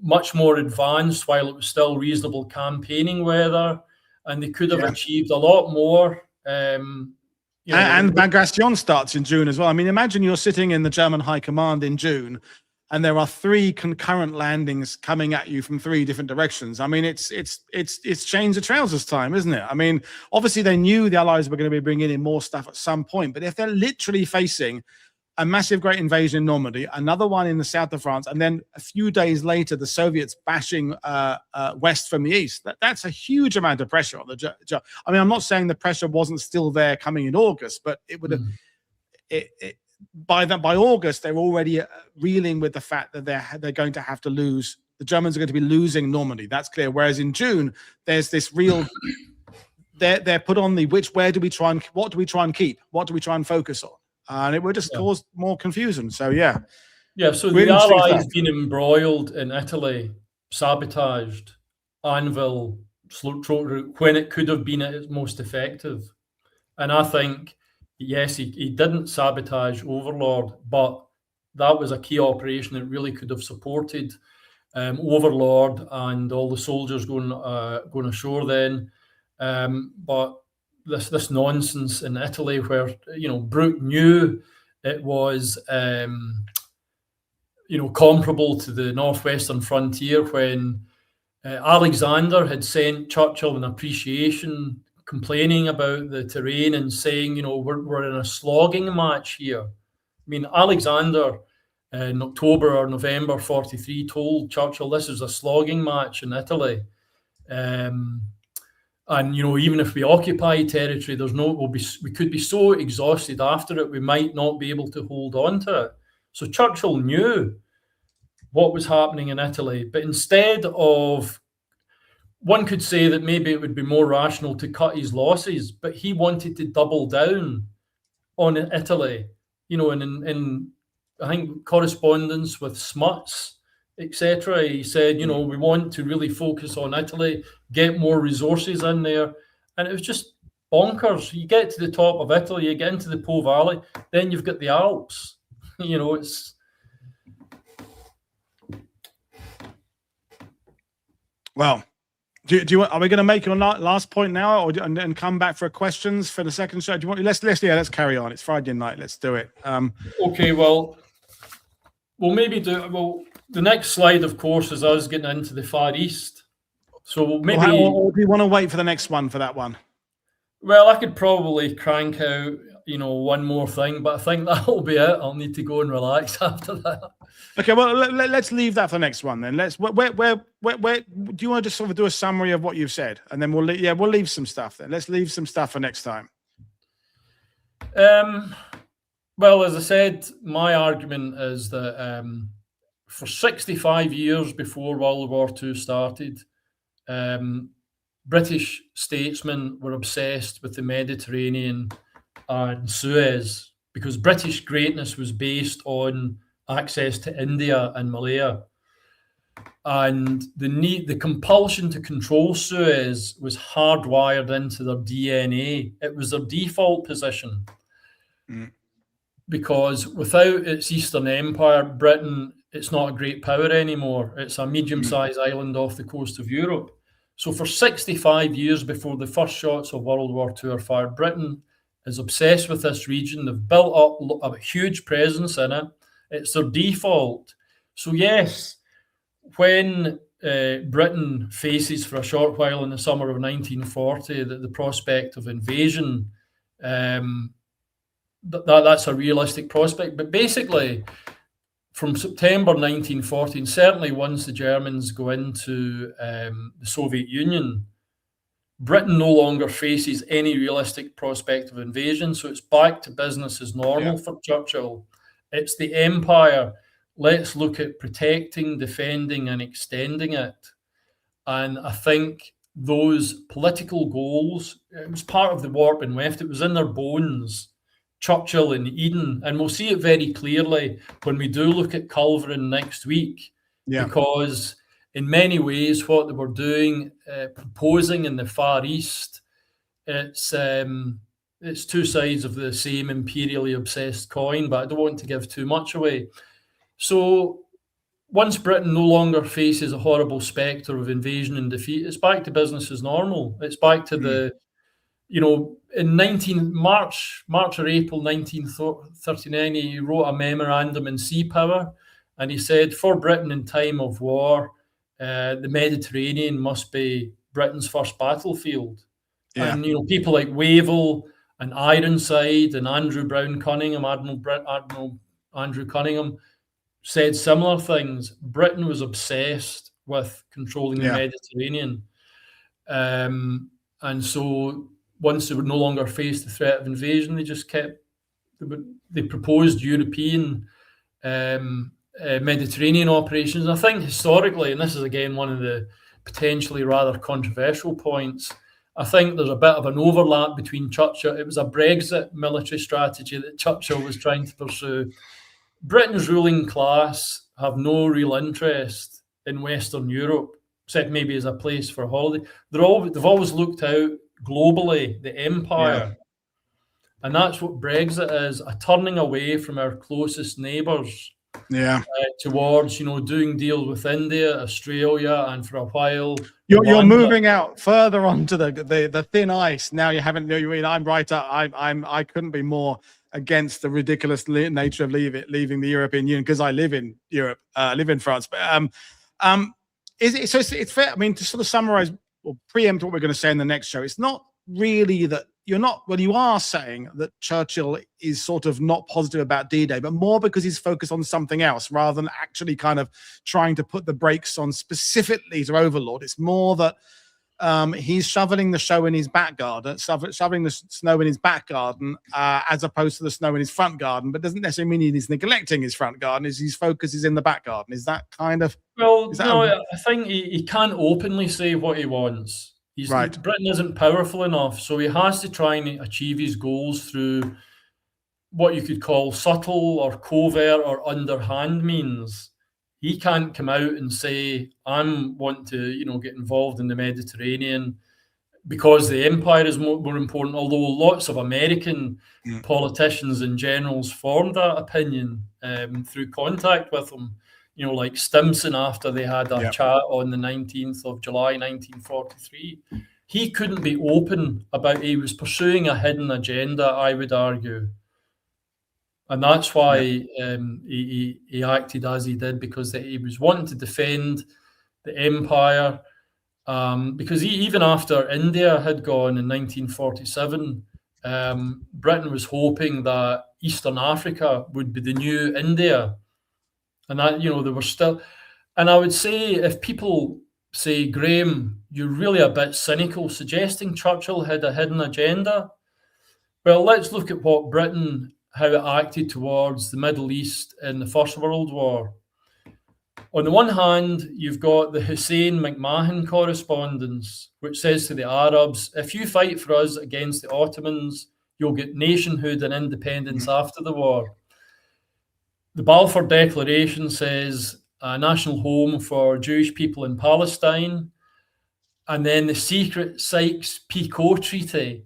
much more advanced while it was still reasonable campaigning weather, and they could have achieved a lot more. And Bagration starts in June as well. I mean, imagine you're sitting in the German High Command in June, and there are 3 concurrent landings coming at you from 3 different directions. I mean, it's change the trousers time, isn't it? I mean, obviously they knew the Allies were going to be bringing in more stuff at some point, but if they're literally facing a massive great invasion in Normandy, another one in the south of France, and then a few days later the Soviets bashing west from the east, that's a huge amount of pressure on the I mean, I'm not saying the pressure wasn't still there coming in August, but it would have by August they're already reeling with the fact that they're going to have to lose. The Germans are going to be losing Normandy. That's clear. Whereas in June there's this real they're put on the what do we try and keep, what do we try and focus on, and it would just cause more confusion. So so really the Allies been embroiled in Italy, sabotaged Anvil, slow throat route, when it could have been at its most effective. And I think yes, he didn't sabotage Overlord, but that was a key operation that really could have supported Overlord and all the soldiers going ashore then. But this nonsense in Italy, where Brooke knew it was comparable to the northwestern frontier, when Alexander had sent Churchill an appreciation, complaining about the terrain and saying, we're in a slogging match here. I mean, Alexander in October or November 43 told Churchill this is a slogging match in Italy. And even if we occupy territory, we could be so exhausted after it, we might not be able to hold on to it. So Churchill knew what was happening in Italy, but instead of, one could say that maybe it would be more rational to cut his losses, but he wanted to double down on Italy. In I think correspondence with Smuts, etc. He said, you know, we want to really focus on Italy, get more resources in there. And it was just bonkers. You get to the top of Italy, you get into the Po Valley, then you've got the Alps. You know, it's... Well, do you want, are we going to make your last point now, or and come back for questions for the second show? Do you want? Let's carry on. It's Friday night. Let's do it. Okay. Well, we'll maybe do. Well, the next slide, of course, is us getting into the Far East. So maybe. Or do you want to wait for the next one for that one? Well, I could probably crank out, you know, one more thing, but I think that'll be it. I'll need to go and relax after that. Okay, well, let's leave that for the next one then. Where do you want to just sort of do a summary of what you've said, and then we'll leave some stuff then. Let's leave some stuff for next time. Well, as I said, my argument is that for 65 years before World War II started, British statesmen were obsessed with the Mediterranean and Suez, because British greatness was based on access to India and Malaya. And the compulsion to control Suez was hardwired into their DNA. It was their default position. Because without its Eastern Empire, Britain, it's not a great power anymore. It's a medium-sized island off the coast of Europe. So for 65 years before the first shots of World War II are fired, Britain is obsessed with this region. They've built up a huge presence in it. It's their default. So yes, when Britain faces for a short while in the summer of 1940 the prospect of invasion, that's a realistic prospect. But basically, from September 1914, certainly once the Germans go into the Soviet Union, Britain no longer faces any realistic prospect of invasion. So it's back to business as normal for Churchill. It's the empire. Let's look at protecting, defending, and extending it. And I think those political goals, it was part of the warp and weft. It was in their bones, Churchill and Eden. And we'll see it very clearly when we do look at Culverin next week. Because in many ways, what they were doing, proposing in the Far East, it's two sides of the same imperially obsessed coin, but I don't want to give too much away. So once Britain no longer faces a horrible spectre of invasion and defeat, it's back to business as normal. It's back to the, you know, in March or April 1939, he wrote a memorandum in Sea Power, and he said, for Britain in time of war, the Mediterranean must be Britain's first battlefield. And, you know, people like Wavell and Ironside and Andrew Brown Cunningham, Admiral Andrew Cunningham, said similar things. Britain was obsessed with controlling the Mediterranean. And so once they would no longer face the threat of invasion, they proposed European Mediterranean operations. And I think historically, and this is again one of the potentially rather controversial points, I think there's a bit of an overlap between Churchill. It was a Brexit military strategy that Churchill was trying to pursue. Britain's ruling class have no real interest in Western Europe, except maybe as a place for holiday. They've always looked out globally, the empire. And that's what Brexit is, a turning away from our closest neighbours towards, you know, doing deals with India, Australia, and for a while... You're moving out further onto the thin ice. Now you haven't... I'm right. I couldn't be more against the ridiculous nature of leaving the European Union, because I live in Europe, live in France. But it's fair. I mean, to sort of summarize or preempt what we're going to say in the next show, it's not really that you are saying that Churchill is sort of not positive about D-Day, but more because he's focused on something else rather than actually kind of trying to put the brakes on specifically to Overlord. It's more that he's shoveling the show in his back garden, shoveling the snow in his back garden, as opposed to the snow in his front garden. But doesn't necessarily mean he's neglecting his front garden. His focus is in the back garden. Is that kind of... Well, no, I think he can't openly say what he wants. Britain isn't powerful enough, so he has to try and achieve his goals through what you could call subtle or covert or underhand means. He can't come out and say, I'm wanting to, get involved in the Mediterranean because the empire is more important, although lots of American politicians and generals formed that opinion through contact with him, like Stimson after they had a chat on the 19th of July, 1943. He couldn't be open about he was pursuing a hidden agenda, I would argue. And that's why he acted as he did, because he was wanting to defend the empire. Because even after India had gone in 1947, Britain was hoping that Eastern Africa would be the new India. And that, there were still... And I would say, if people say, Graeme, you're really a bit cynical, suggesting Churchill had a hidden agenda. Well, let's look at what Britain, how it acted towards the Middle East in the First World War. On the one hand, you've got the Hussein-McMahon correspondence, which says to the Arabs, if you fight for us against the Ottomans, you'll get nationhood and independence after the war. The Balfour Declaration says a national home for Jewish people in Palestine. And then the secret Sykes-Picot Treaty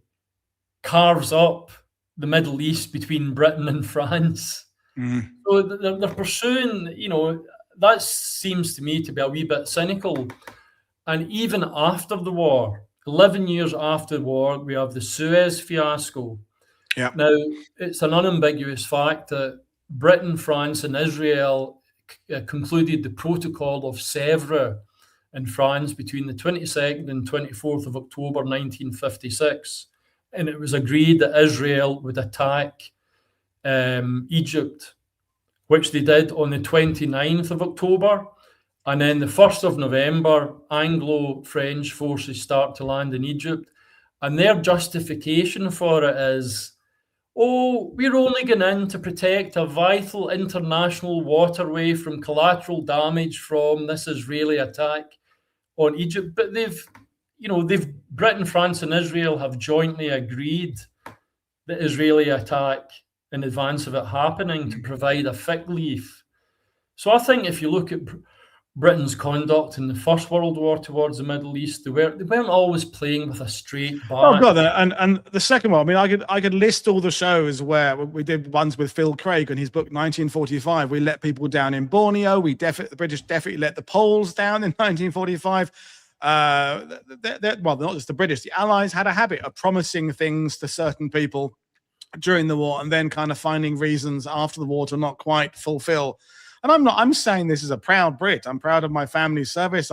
carves up the Middle East between Britain and France. So they're pursuing, that seems to me to be a wee bit cynical. And even after the war, 11 years after the war, we have the Suez fiasco. Now, it's an unambiguous fact that Britain, France, and Israel concluded the Protocol of Sèvres in France between the 22nd and 24th of October 1956. And it was agreed that Israel would attack Egypt, which they did on the 29th of October. And then the 1st of November, Anglo-French forces start to land in Egypt. And their justification for it is, we're only going in to protect a vital international waterway from collateral damage from this Israeli attack on Egypt. But Britain, France, and Israel have jointly agreed the Israeli attack in advance of it happening to provide a fig leaf. So I think if you look at Britain's conduct in the First World War towards the Middle East, they weren't always playing with a straight back. Oh God! And the second one, I mean, I could list all the shows where we did ones with Phil Craig in his book 1945. We let people down in Borneo. The British definitely let the Poles down in 1945. Well, not just the British, the Allies had a habit of promising things to certain people during the war and then kind of finding reasons after the war to not quite fulfill. And I'm saying this as a proud Brit. I'm proud of my family's service.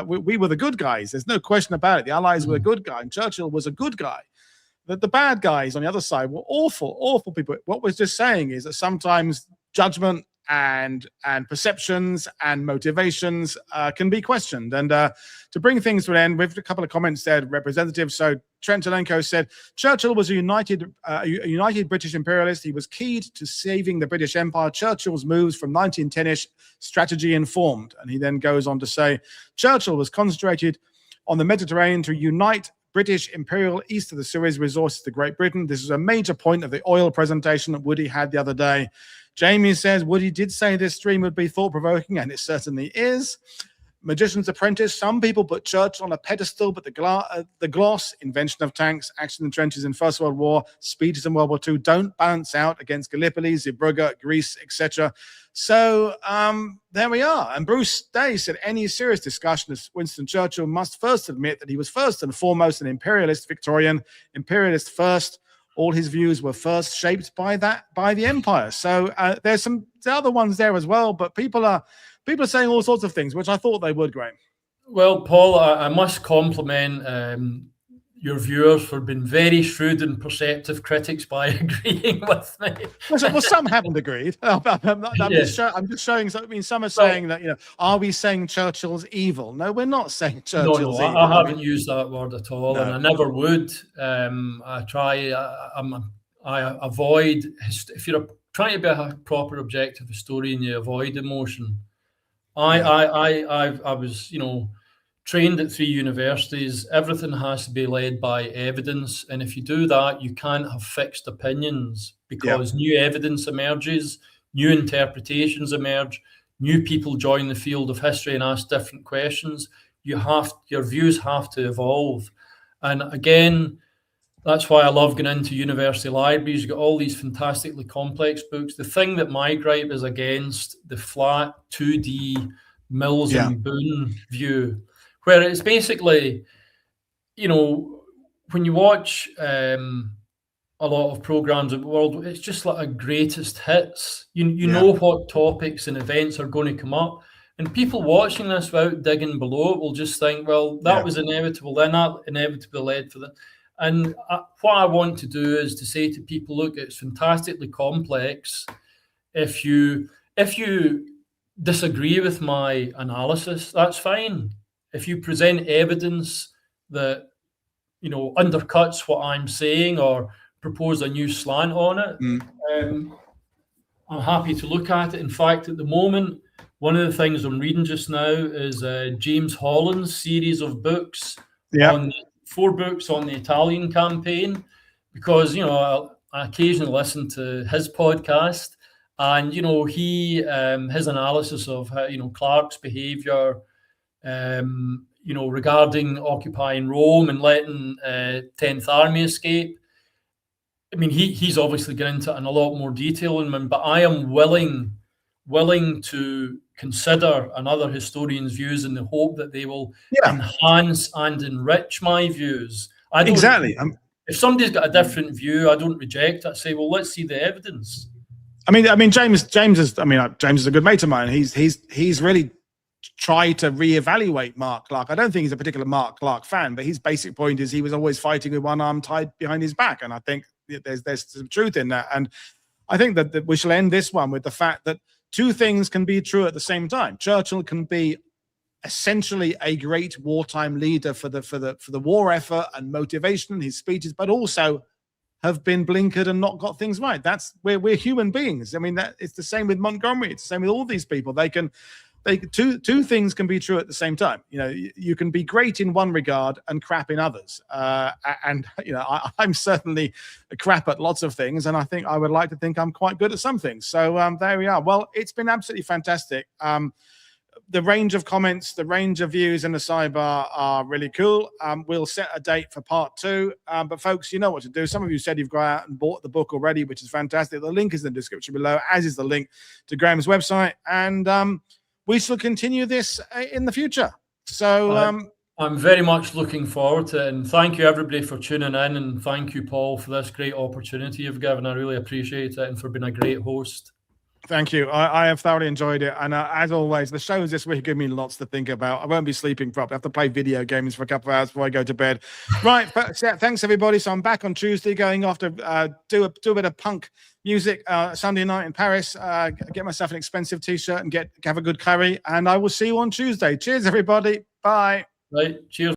We were the good guys. There's no question about it. The Allies were a good guy, and Churchill was a good guy. The bad guys on the other side were awful people. What we're just saying is that sometimes judgment and perceptions and motivations can be questioned. And to bring things to an end, with a couple of comments there, representatives. So Trent Zelenko said, Churchill was a united British imperialist. He was keyed to saving the British Empire. Churchill's moves from 1910-ish strategy informed. And he then goes on to say, Churchill was concentrated on the Mediterranean to unite British imperial east of the Suez resources to Great Britain. This is a major point of the oil presentation that Woody had the other day. Jamie says, Woody did say this stream would be thought-provoking, and it certainly is. Magician's Apprentice, some people put Churchill on a pedestal, but the gloss, invention of tanks, action in the trenches in First World War, speeches in World War II, don't balance out against Gallipoli, Zeebrugge, Greece, etc. So there we are. And Bruce Day said, any serious discussion of Winston Churchill must first admit that he was first and foremost an imperialist Victorian, imperialist first. All his views were first shaped by the empire. So there's some other ones there as well, but people are saying all sorts of things, which I thought they would, Graeme. Well, Paul, I must compliment your viewers for being very shrewd and perceptive critics by agreeing with me. Well, some haven't agreed. I'm just showing. I mean, some are saying that, are we saying Churchill's evil? No, we're not saying Churchill's evil. I haven't used that word at all, and I never would. I avoid. If you're trying to be a proper objective historian, you avoid emotion. I was, trained at 3 universities. Everything has to be led by evidence. And if you do that, you can't have fixed opinions because new evidence emerges, new interpretations emerge, new people join the field of history and ask different questions, your views have to evolve. And again, that's why I love going into university libraries. You've got all these fantastically complex books. The thing that my gripe is against the flat 2D Mills and Boone view, where it's basically, you know, when you watch a lot of programs of the world, it's just like a greatest hits. You know what topics and events are going to come up. And people watching this without digging below it will just think, well, that was inevitable, then that inevitably led to that. And what I want to do is to say to people, look, it's fantastically complex. If you disagree with my analysis, that's fine. If you present evidence that, you know, undercuts what I'm saying or propose a new slant on it, I'm happy to look at it. In fact, at the moment, one of the things I'm reading just now is James Holland's series of books on 4 books on the Italian campaign, because, you know, I occasionally listen to his podcast, and, you know, he his analysis of how, you know, Clark's behaviour, you know, regarding occupying Rome and letting 10th Army escape. I mean, he's obviously getting into it in a lot more detail, but I am willing to consider another historian's views in the hope that they will enhance and enrich my views. If somebody's got a different view, I don't reject it. I say, well, let's see the evidence. I mean, James is a good mate of mine. He's really tried to reevaluate Mark Clark. I don't think he's a particular Mark Clark fan, but his basic point is he was always fighting with one arm tied behind his back, and I think there's some truth in that. And I think that we shall end this one with the fact that 2 things can be true at the same time. Churchill can be essentially a great wartime leader for the war effort and motivation in his speeches, but also have been blinkered and not got things right. That's where we're human beings. I mean, that it's the same with Montgomery. It's the same with all these people. Two things can be true at the same time. You know, you can be great in one regard and crap in others. And you know, I'm certainly crap at lots of things, and I think I would like to think I'm quite good at some things. So there we are. Well, it's been absolutely fantastic. The range of comments, the range of views in the sidebar are really cool. We'll set a date for part 2. But folks, you know what to do. Some of you said you've gone out and bought the book already, which is fantastic. The link is in the description below, as is the link to Graeme's website. And we shall continue this in the future. So I'm very much looking forward to it. And thank you, everybody, for tuning in. And thank you, Paul, for this great opportunity you've given. I really appreciate it, and for being a great host. Thank you. I have thoroughly enjoyed it. And as always, the shows this week give me lots to think about. I won't be sleeping properly. I have to play video games for a couple of hours before I go to bed. Right. Thanks, everybody. So I'm back on Tuesday, going off to do a bit of punk music Sunday night in Paris. Get myself an expensive T-shirt and have a good curry. And I will see you on Tuesday. Cheers, everybody. Bye. Right. Cheers.